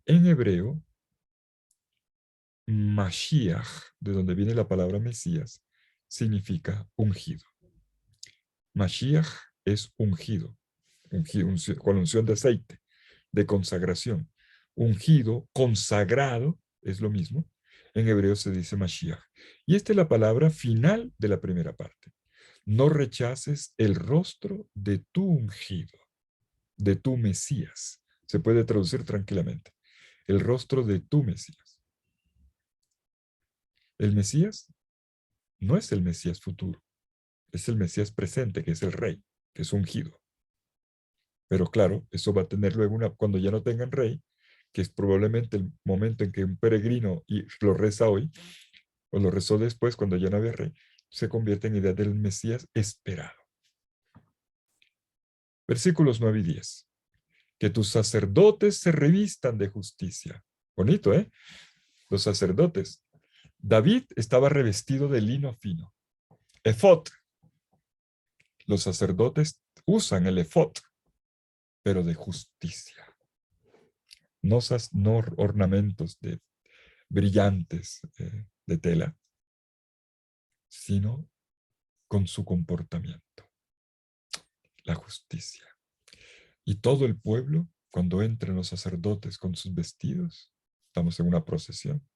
En hebreo, Mashiach, de donde viene la palabra Mesías, significa ungido. Mashiach es ungido, con unción de aceite, de consagración. Ungido, consagrado, es lo mismo. En hebreo se dice Mashiach. Y esta es la palabra final de la primera parte. No rechaces el rostro de tu ungido, de tu Mesías. Se puede traducir tranquilamente. El rostro de tu Mesías. El Mesías no es el Mesías futuro, es el Mesías presente, que es el rey, que es ungido. Pero claro, eso va a tener luego cuando ya no tengan rey, que es probablemente el momento en que un peregrino y lo reza hoy, o lo rezó después cuando ya no había rey, se convierte en idea del Mesías esperado. Versículos 9 y 10. Que tus sacerdotes se revistan de justicia. Bonito, ¿eh? Los sacerdotes. David estaba revestido de lino fino. Efod. Los sacerdotes usan el efod, pero de justicia. No ornamentos brillantes de tela, sino con su comportamiento, la justicia. Y todo el pueblo, cuando entran los sacerdotes con sus vestidos, estamos en una procesión,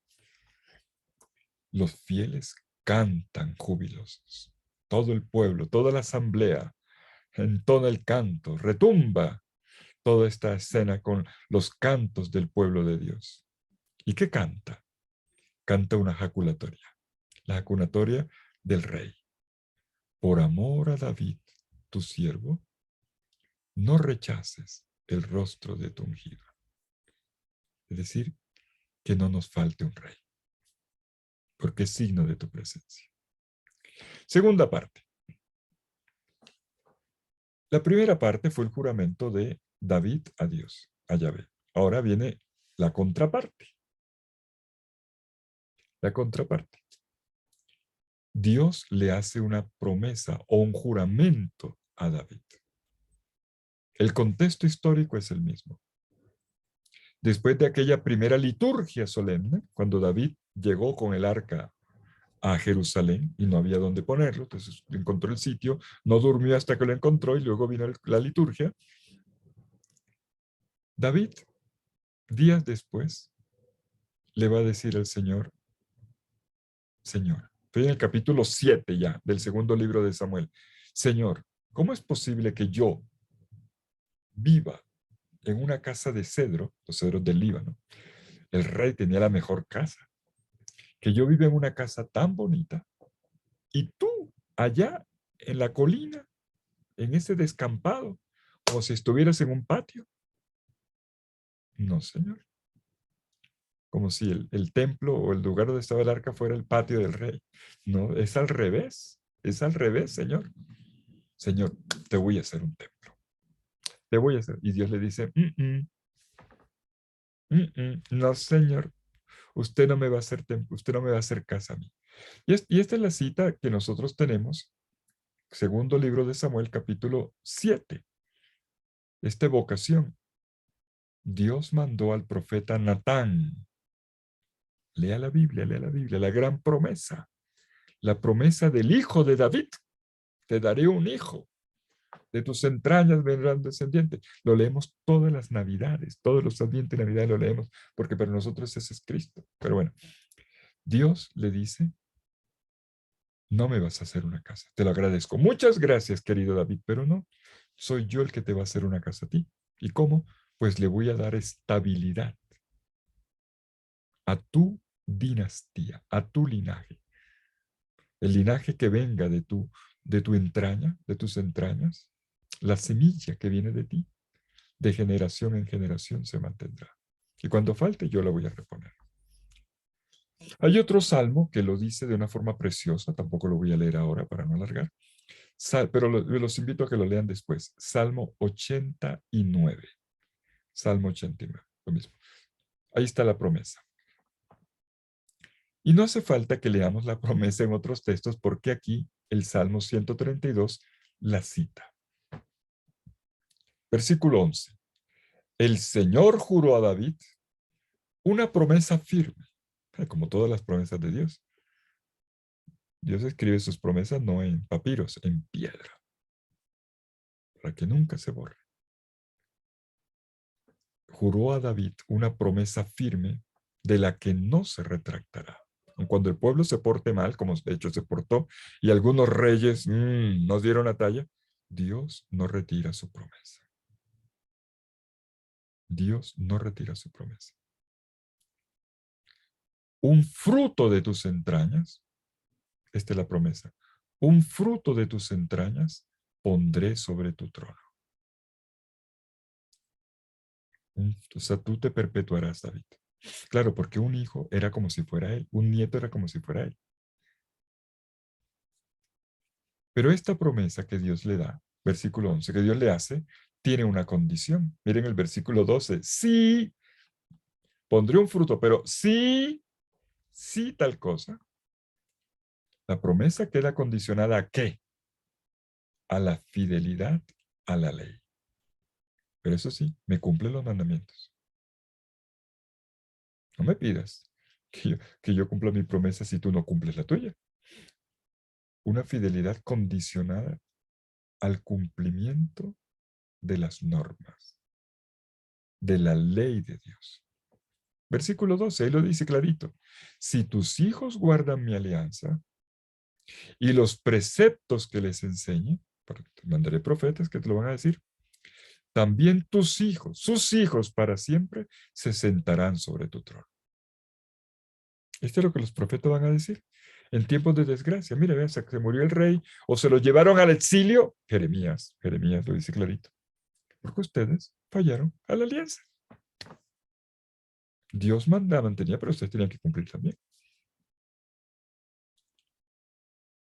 los fieles cantan júbilosos. Todo el pueblo, toda la asamblea entona el canto, retumba toda esta escena con los cantos del pueblo de Dios. ¿Y qué canta? Canta una jaculatoria, la jaculatoria del rey. Por amor a David, tu siervo, no rechaces el rostro de tu ungido. Es decir, que no nos falte un rey, porque es signo de tu presencia. Segunda parte. La primera parte fue el juramento de David a Dios, a Yahvé. Ahora viene la contraparte. La contraparte. Dios le hace una promesa o un juramento a David. El contexto histórico es el mismo. Después de aquella primera liturgia solemne, cuando David llegó con el arca a Jerusalén y no había dónde ponerlo, entonces encontró el sitio, no durmió hasta que lo encontró y luego vino la liturgia. David, días después, le va a decir al Señor, Señor, estoy en el capítulo 7 ya del segundo libro de Samuel, Señor, ¿cómo es posible que yo viva en una casa de cedro, los cedros del Líbano? El rey tenía la mejor casa. Que yo viva en una casa tan bonita y tú allá en la colina, en ese descampado, como si estuvieras en un patio. No, Señor. Como si el templo o el lugar donde estaba el arca fuera el patio del rey. No, es al revés. Es al revés, Señor. Señor, te voy a hacer un templo. Te voy a hacer. Y Dios le dice, no, Señor. Usted no me va a hacer templo. Usted no me va a hacer casa a mí. Y esta es la cita que nosotros tenemos, segundo libro de Samuel, capítulo 7. Esta evocación. Dios mandó al profeta Natán. Lea la Biblia, la gran promesa. La promesa del hijo de David. Te daré un hijo. De tus entrañas vendrán descendientes. Lo leemos todas las navidades, todos los advientes de Navidad lo leemos, porque para nosotros ese es Cristo. Pero bueno, Dios le dice, no me vas a hacer una casa. Te lo agradezco. Muchas gracias, querido David, pero no, soy yo el que te va a hacer una casa a ti. ¿Y cómo? Pues le voy a dar estabilidad a tu dinastía, a tu linaje. El linaje que venga de tu entraña, de tus entrañas, la semilla que viene de ti, de generación en generación se mantendrá. Y cuando falte, yo la voy a reponer. Hay otro salmo que lo dice de una forma preciosa, tampoco lo voy a leer ahora para no alargar, pero los invito a que lo lean después. Salmo 89. Salmo 89, lo mismo. Ahí está la promesa. Y no hace falta que leamos la promesa en otros textos porque aquí el Salmo 132 la cita. Versículo 11. El Señor juró a David una promesa firme, como todas las promesas de Dios. Dios escribe sus promesas no en papiros, en piedra, para que nunca se borre. Juró a David una promesa firme de la que no se retractará. Cuando el pueblo se porte mal, como de hecho se portó, y algunos reyes nos dieron la talla, Dios no retira su promesa. Dios no retira su promesa. Un fruto de tus entrañas, esta es la promesa, un fruto de tus entrañas pondré sobre tu trono. O sea, tú te perpetuarás, David. Claro, porque un hijo era como si fuera él, un nieto era como si fuera él. Pero esta promesa que Dios le da, versículo 11, que Dios le hace, tiene una condición. Miren el versículo 12. Sí, pondré un fruto, pero sí tal cosa. La promesa queda condicionada ¿a qué? A la fidelidad a la ley. Pero eso sí, me cumple los mandamientos. No me pidas que yo cumpla mi promesa si tú no cumples la tuya. Una fidelidad condicionada al cumplimiento de las normas, de la ley de Dios. Versículo 12, ahí lo dice clarito. Si tus hijos guardan mi alianza y los preceptos que les enseñe, te mandaré profetas que te lo van a decir, también tus hijos, sus hijos para siempre, se sentarán sobre tu trono. Esto es lo que los profetas van a decir en tiempos de desgracia. Mira, vean, se murió el rey o se lo llevaron al exilio. Jeremías lo dice clarito. porque ustedes fallaron a la alianza. Dios mantenía, pero ustedes tenían que cumplir también.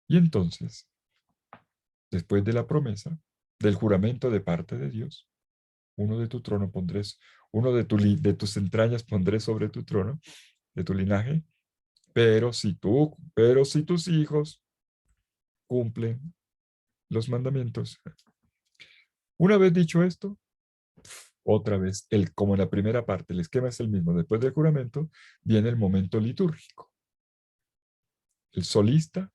Y entonces, después de la promesa, del juramento de parte de Dios, uno de tu trono pondré, uno de tus entrañas pondré sobre tu trono, de tu linaje, pero si tus hijos cumplen los mandamientos. Una vez dicho esto, otra vez, como en la primera parte, el esquema es el mismo. Después del juramento, viene el momento litúrgico. El solista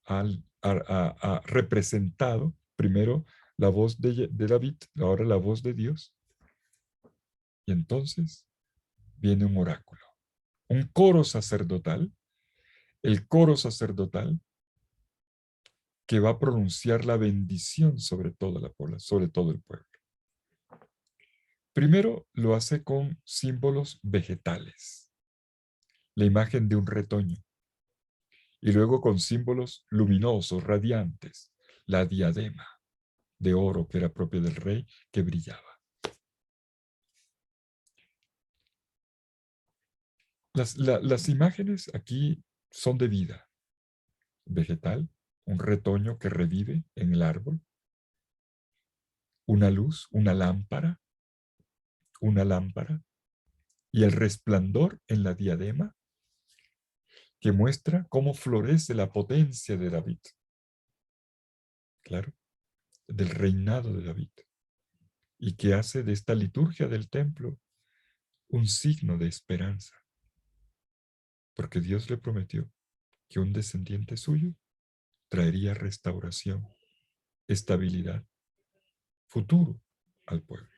ha representado primero la voz de David, ahora la voz de Dios. Y entonces viene un oráculo, un coro sacerdotal, el coro sacerdotal que va a pronunciar la bendición sobre toda la población, sobre todo el pueblo. Primero lo hace con símbolos vegetales, la imagen de un retoño, y luego con símbolos luminosos, radiantes, la diadema de oro que era propia del rey que brillaba. Las imágenes aquí son de vida vegetal, un retoño que revive en el árbol, una luz, una lámpara, y el resplandor en la diadema que muestra cómo florece la potencia de David. Claro, del reinado de David, y que hace de esta liturgia del templo un signo de esperanza, porque Dios le prometió que un descendiente suyo traería restauración, estabilidad, futuro al pueblo.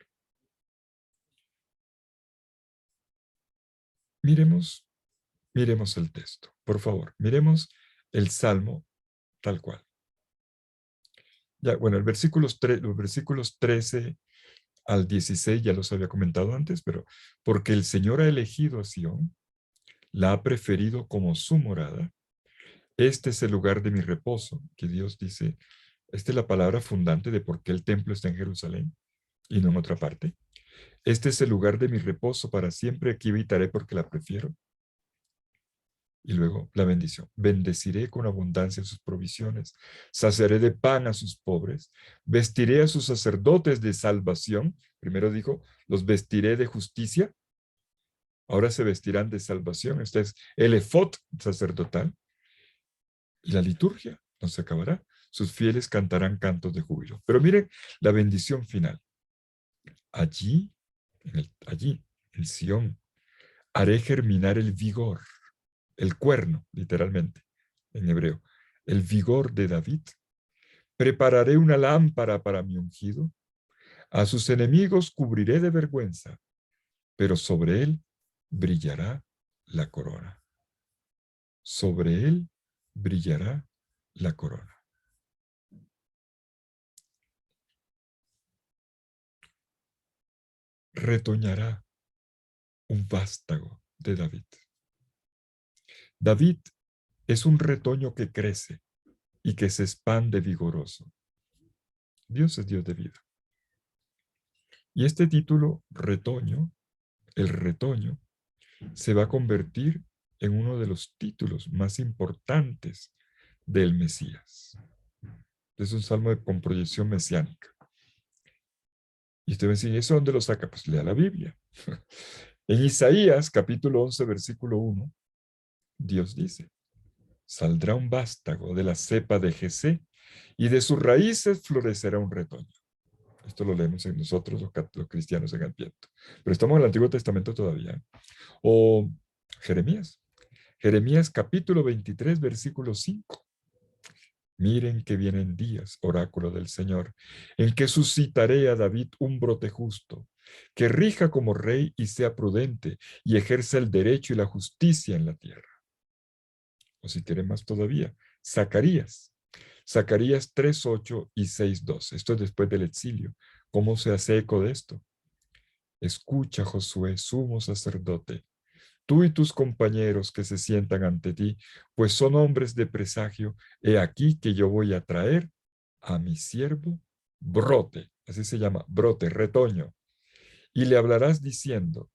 Miremos el texto, por favor, miremos el Salmo tal cual. Ya, bueno, los versículos 13 al 16 ya los había comentado antes, pero porque el Señor ha elegido a Sión, la ha preferido como su morada. Este es el lugar de mi reposo, que Dios dice, esta es la palabra fundante de por qué el templo está en Jerusalén y no en otra parte. Este es el lugar de mi reposo para siempre, aquí habitaré porque la prefiero. Y luego la bendición. Bendeciré con abundancia sus provisiones, saciaré de pan a sus pobres, vestiré a sus sacerdotes de salvación. Primero dijo, los vestiré de justicia, ahora se vestirán de salvación. Este es el efod sacerdotal. Y la liturgia no se acabará. Sus fieles cantarán cantos de júbilo. Pero miren la bendición final. Allí, en Sión, haré germinar el vigor, el cuerno, literalmente, en hebreo, el vigor de David. Prepararé una lámpara para mi ungido. A sus enemigos cubriré de vergüenza, pero sobre él brillará la corona. Sobre él brillará la corona. Retoñará un vástago de David. David es un retoño que crece y que se expande vigoroso. Dios es Dios de vida. Y este título, retoño, el retoño, se va a convertir en uno de los títulos más importantes del Mesías. Es un salmo con proyección mesiánica. Y usted me dice, ¿eso dónde lo saca? Pues lea la Biblia. En Isaías, capítulo 11, versículo 1, Dios dice, saldrá un vástago de la cepa de Jesé y de sus raíces florecerá un retoño. Esto lo leemos en nosotros, los cristianos en Adviento. Pero estamos en el Antiguo Testamento todavía. O Jeremías. Jeremías capítulo 23, versículo 5. Miren que vienen días, oráculo del Señor, en que suscitaré a David un brote justo, que rija como rey y sea prudente, y ejerza el derecho y la justicia en la tierra. O si quiere más todavía, Zacarías. Zacarías 3:8 y 6:12. Esto es después del exilio. ¿Cómo se hace eco de esto? Escucha, Josué, sumo sacerdote, tú y tus compañeros que se sientan ante ti, pues son hombres de presagio. He aquí que yo voy a traer a mi siervo brote así se llama, brote, retoño. Y le hablarás diciendo,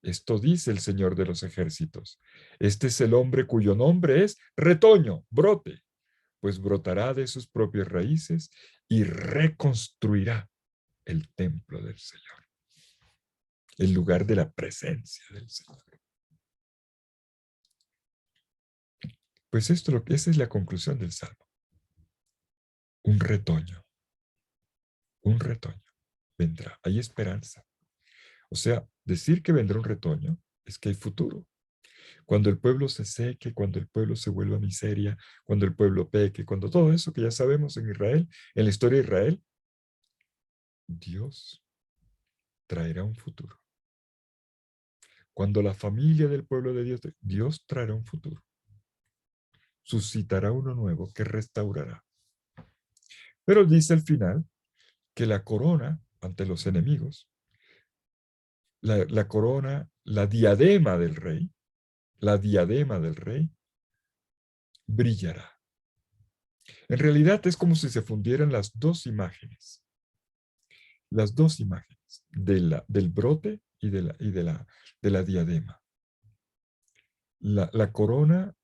esto dice el Señor de los ejércitos, este es el hombre cuyo nombre es retoño, brote, pues brotará de sus propias raíces y reconstruirá el templo del Señor, el lugar de la presencia del Señor. Pues esa es la conclusión del Salmo. Un retoño, un retoño vendrá, hay esperanza. O sea, decir que vendrá un retoño es que hay futuro. Cuando el pueblo se seque, cuando el pueblo se vuelva miseria, cuando el pueblo peque, cuando todo eso que ya sabemos en Israel, en la historia de Israel, Dios traerá un futuro. Cuando la familia del pueblo de Dios, Dios traerá un futuro. Suscitará uno nuevo que restaurará. Pero dice al final que la corona ante los enemigos, la corona, la diadema del rey, brillará. En realidad es como si se fundieran las dos imágenes del brote y de la diadema. La corona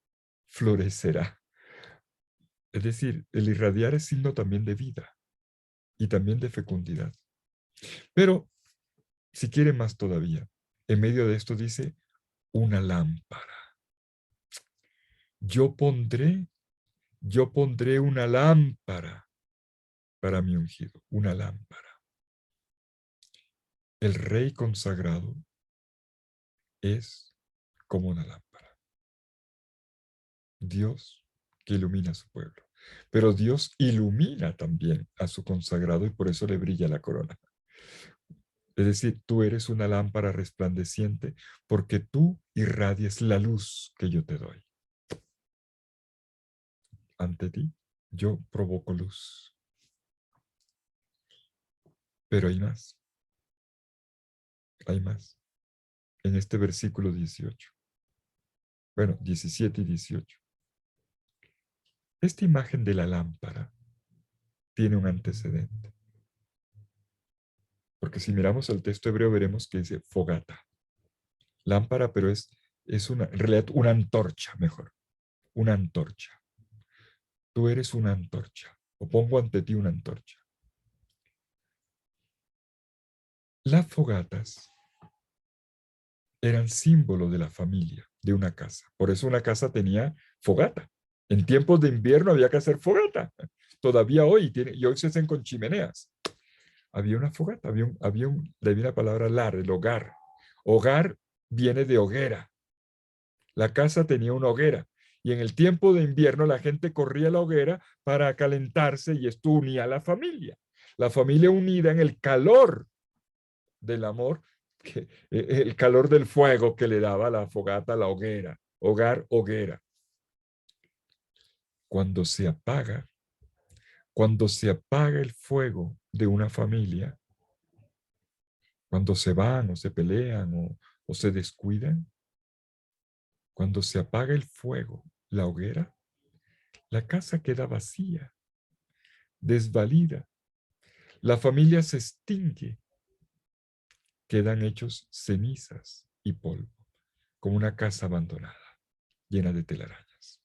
florecerá. Es decir, el irradiar es signo también de vida y también de fecundidad. Pero, si quiere más todavía, en medio de esto dice una lámpara. Yo pondré, yo pondré una lámpara para mi ungido, una lámpara. El rey consagrado es como una lámpara. Dios que ilumina a su pueblo. Pero Dios ilumina también a su consagrado y por eso le brilla la corona. Es decir, tú eres una lámpara resplandeciente porque tú irradias la luz que yo te doy. Ante ti, yo provoco luz. Pero hay más, hay más. En este versículo 18, bueno, 17 y 18. Esta imagen de la lámpara tiene un antecedente. Porque si miramos el texto hebreo veremos que dice fogata. Lámpara, pero es una, en realidad una antorcha, mejor. Una antorcha. Tú eres una antorcha. O pongo ante ti una antorcha. Las fogatas eran símbolo de la familia, de una casa. Por eso una casa tenía fogata. En tiempos de invierno había que hacer fogata. Todavía hoy, y hoy se hacen con chimeneas. Había una fogata, le vi la palabra lar, el hogar. Hogar viene de hoguera. La casa tenía una hoguera. Y en el tiempo de invierno la gente corría a la hoguera para calentarse y esto unía a la familia. La familia unida en el calor del amor, el calor del fuego que le daba la fogata, la hoguera, hogar, hoguera. Cuando se apaga, cuando se apaga el fuego de una familia, cuando se van o se pelean o se descuidan, cuando se apaga el fuego, la hoguera, la casa queda vacía, desvalida, la familia se extingue, quedan hechos cenizas y polvo, como una casa abandonada, llena de telarañas.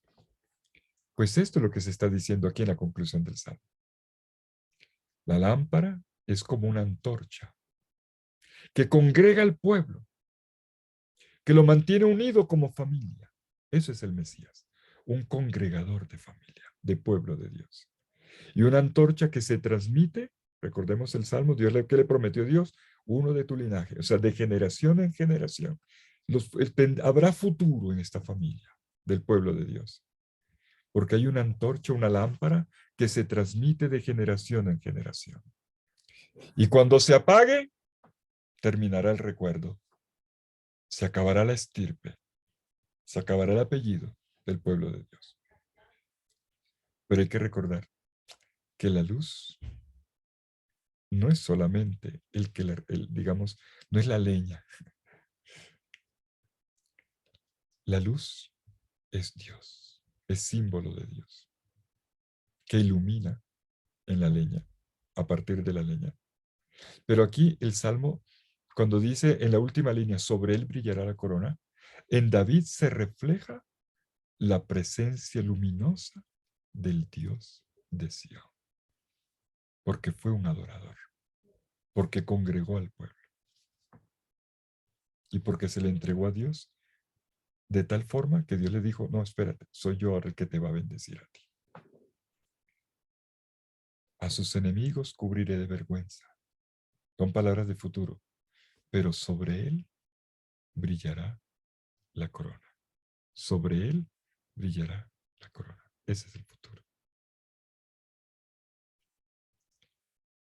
Pues esto es lo que se está diciendo aquí en la conclusión del Salmo. La lámpara es como una antorcha que congrega al pueblo, que lo mantiene unido como familia. Eso es el Mesías, un congregador de familia, de pueblo de Dios. Y una antorcha que se transmite, recordemos el Salmo, Dios que le prometió Dios, uno de tu linaje, o sea, de generación en generación. Habrá futuro en esta familia del pueblo de Dios, porque hay una antorcha, una lámpara que se transmite de generación en generación. Y cuando se apague, terminará el recuerdo, se acabará la estirpe, se acabará el apellido del pueblo de Dios. Pero hay que recordar que la luz no es solamente digamos, no es la leña. La luz es Dios, es símbolo de Dios, que ilumina en la leña a partir de la leña. Pero aquí el Salmo, cuando dice en la última línea, sobre él brillará la corona, en David se refleja la presencia luminosa del Dios de Sion, porque fue un adorador, porque congregó al pueblo y porque se le entregó a Dios de tal forma que Dios le dijo, no, espérate, soy yo ahora el que te va a bendecir a ti. A sus enemigos cubriré de vergüenza. Son palabras de futuro, pero sobre él brillará la corona. Sobre él brillará la corona. Ese es el futuro.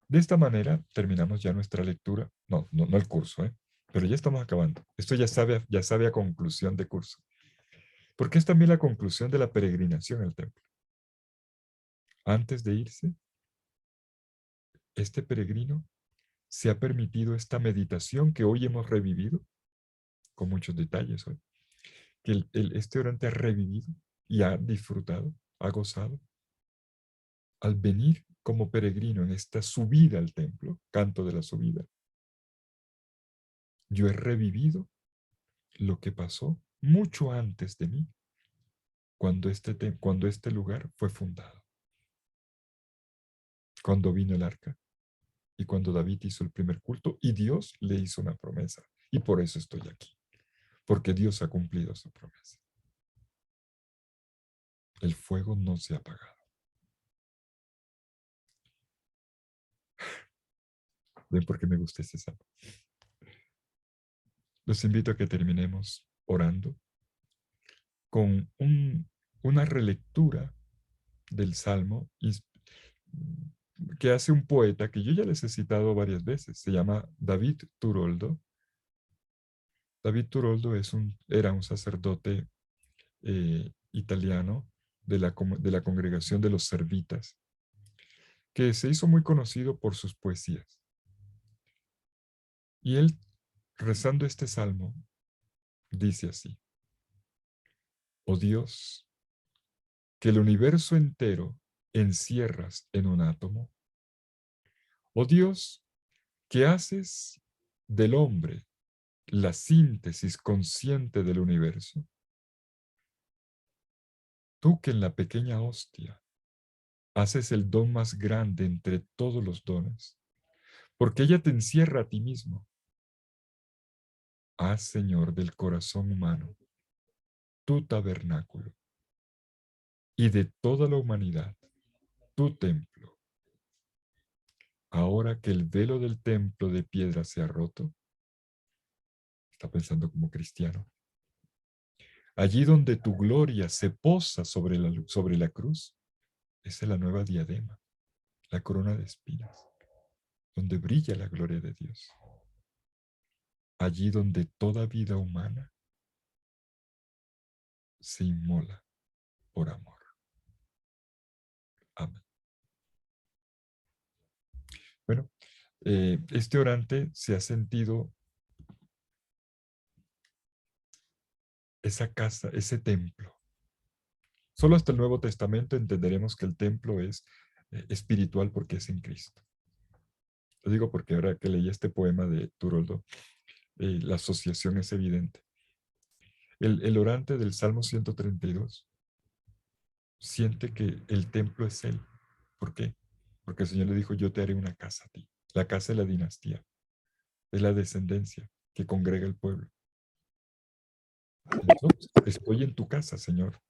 De esta manera terminamos ya nuestra lectura. No el curso, pero ya estamos acabando. Esto ya sabe a conclusión de curso. Porque es también la conclusión de la peregrinación al templo. Antes de irse, este peregrino se ha permitido esta meditación que hoy hemos revivido, con muchos detalles hoy, que este orante ha revivido y ha disfrutado, ha gozado, al venir como peregrino en esta subida al templo, canto de la subida. Yo he revivido lo que pasó mucho antes de mí, cuando este lugar fue fundado, cuando vino el arca y cuando David hizo el primer culto y Dios le hizo una promesa. Y por eso estoy aquí, porque Dios ha cumplido su promesa. El fuego no se ha apagado. ¿Ven por qué me gusta este salmo? Los invito a que terminemos orando con una relectura del salmo que hace un poeta que yo ya les he citado varias veces. Se llama David Turoldo. David Turoldo era un sacerdote italiano de la congregación de los Servitas, que se hizo muy conocido por sus poesías. Y él, rezando este salmo, dice así: oh Dios, que el universo entero encierras en un átomo. Oh Dios, que haces del hombre la síntesis consciente del universo. Tú que en la pequeña hostia haces el don más grande entre todos los dones, porque ella te encierra a ti mismo. Haz, Señor, del corazón humano tu tabernáculo y de toda la humanidad tu templo. Ahora que el velo del templo de piedra se ha roto, está pensando como cristiano, allí donde tu gloria se posa sobre la cruz, esa es la nueva diadema, la corona de espinas, donde brilla la gloria de Dios. Allí donde toda vida humana se inmola por amor. Amén. Bueno, este orante se ha sentido esa casa, ese templo. Solo hasta el Nuevo Testamento entenderemos que el templo es espiritual porque es en Cristo. Lo digo porque ahora que leí este poema de Turoldo, la asociación es evidente. El orante del Salmo 132 siente que el templo es Él. ¿Por qué? Porque el Señor le dijo, yo te haré una casa a ti. La casa de la dinastía, es la descendencia que congrega el pueblo. Entonces, estoy en tu casa, Señor,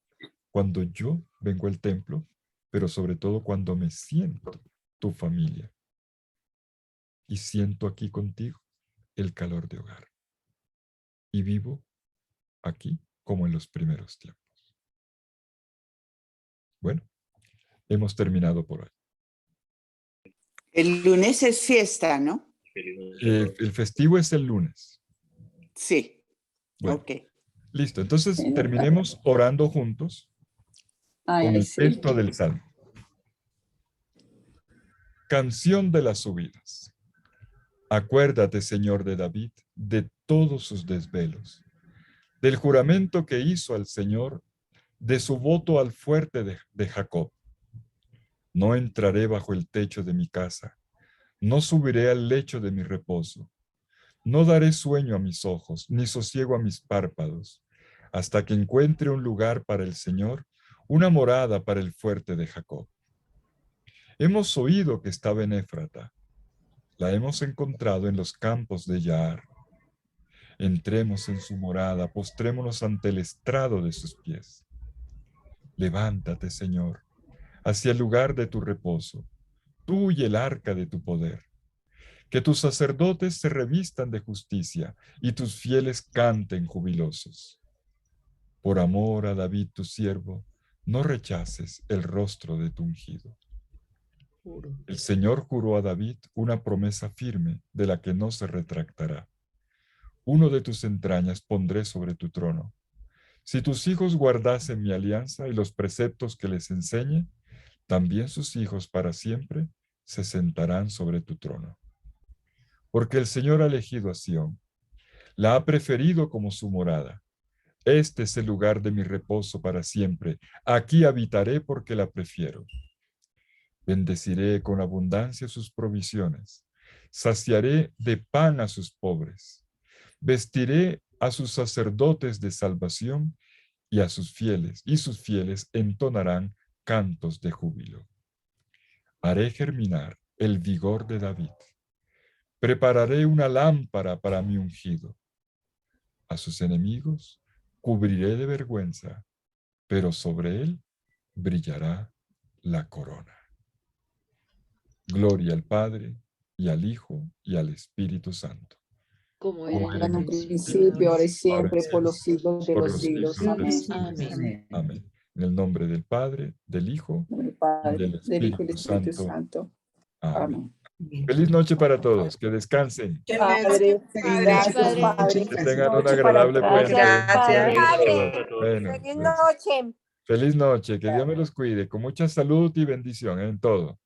cuando yo vengo al templo, pero sobre todo cuando me siento tu familia y siento aquí contigo el calor de hogar. Y vivo aquí como en los primeros tiempos. Bueno, hemos terminado por hoy. El lunes es fiesta, ¿no? El festivo es el lunes. Sí. Bueno, Ok. listo. Entonces terminemos orando juntos con el texto del Salmo. Canción de las subidas. Acuérdate, Señor de David, de todos sus desvelos, del juramento que hizo al Señor, de su voto al fuerte de Jacob. No entraré bajo el techo de mi casa, No subiré al lecho de mi reposo. No daré sueño a mis ojos, ni sosiego a mis párpados, hasta que encuentre un lugar para el Señor, una morada para el fuerte de Jacob. Hemos oído que estaba en Éfrata. La hemos encontrado en los campos de Yaar. Entremos en su morada, postrémonos ante el estrado de sus pies. Levántate, Señor, hacia el lugar de tu reposo, tú y el arca de tu poder. Que tus sacerdotes se revistan de justicia y tus fieles canten jubilosos. Por amor a David tu siervo, no rechaces el rostro de tu ungido. El Señor juró a David una promesa firme de la que no se retractará. Uno de tus entrañas pondré sobre tu trono. Si tus hijos guardasen mi alianza y los preceptos que les enseñe, también sus hijos para siempre se sentarán sobre tu trono. Porque el Señor ha elegido a Sión, la ha preferido como su morada. Este es el lugar de mi reposo para siempre. Aquí habitaré porque la prefiero. Bendeciré con abundancia sus provisiones. Saciaré de pan a sus pobres. Vestiré a sus sacerdotes de salvación y sus fieles entonarán cantos de júbilo. Haré germinar el vigor de David. Prepararé una lámpara para mi ungido. A sus enemigos cubriré de vergüenza, pero sobre él brillará la corona. Gloria al Padre, y al Hijo, y al Espíritu Santo. Como Como era era en un principio, ahora y siempre, por los siglos de por los los siglos. siglos de Amén. los siglos. Amén. Amén. En el nombre del Padre, del Hijo, Del y Padre, del del Hijo y del Espíritu Espíritu Santo. Santo. Amén. Amén. Feliz noche para todos. Que descansen. Padre, gracias, Padre. Padre. Que Feliz tengan un noche para agradable todos. puente. Gracias. Bueno, Feliz pues, noche. feliz noche. Que Dios me los cuide. Con mucha salud y bendición en todo.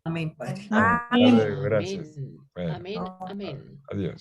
Amén, Padre. Hasta Amén. luego. Gracias. Amén. Bueno, Amén. Amén. adiós.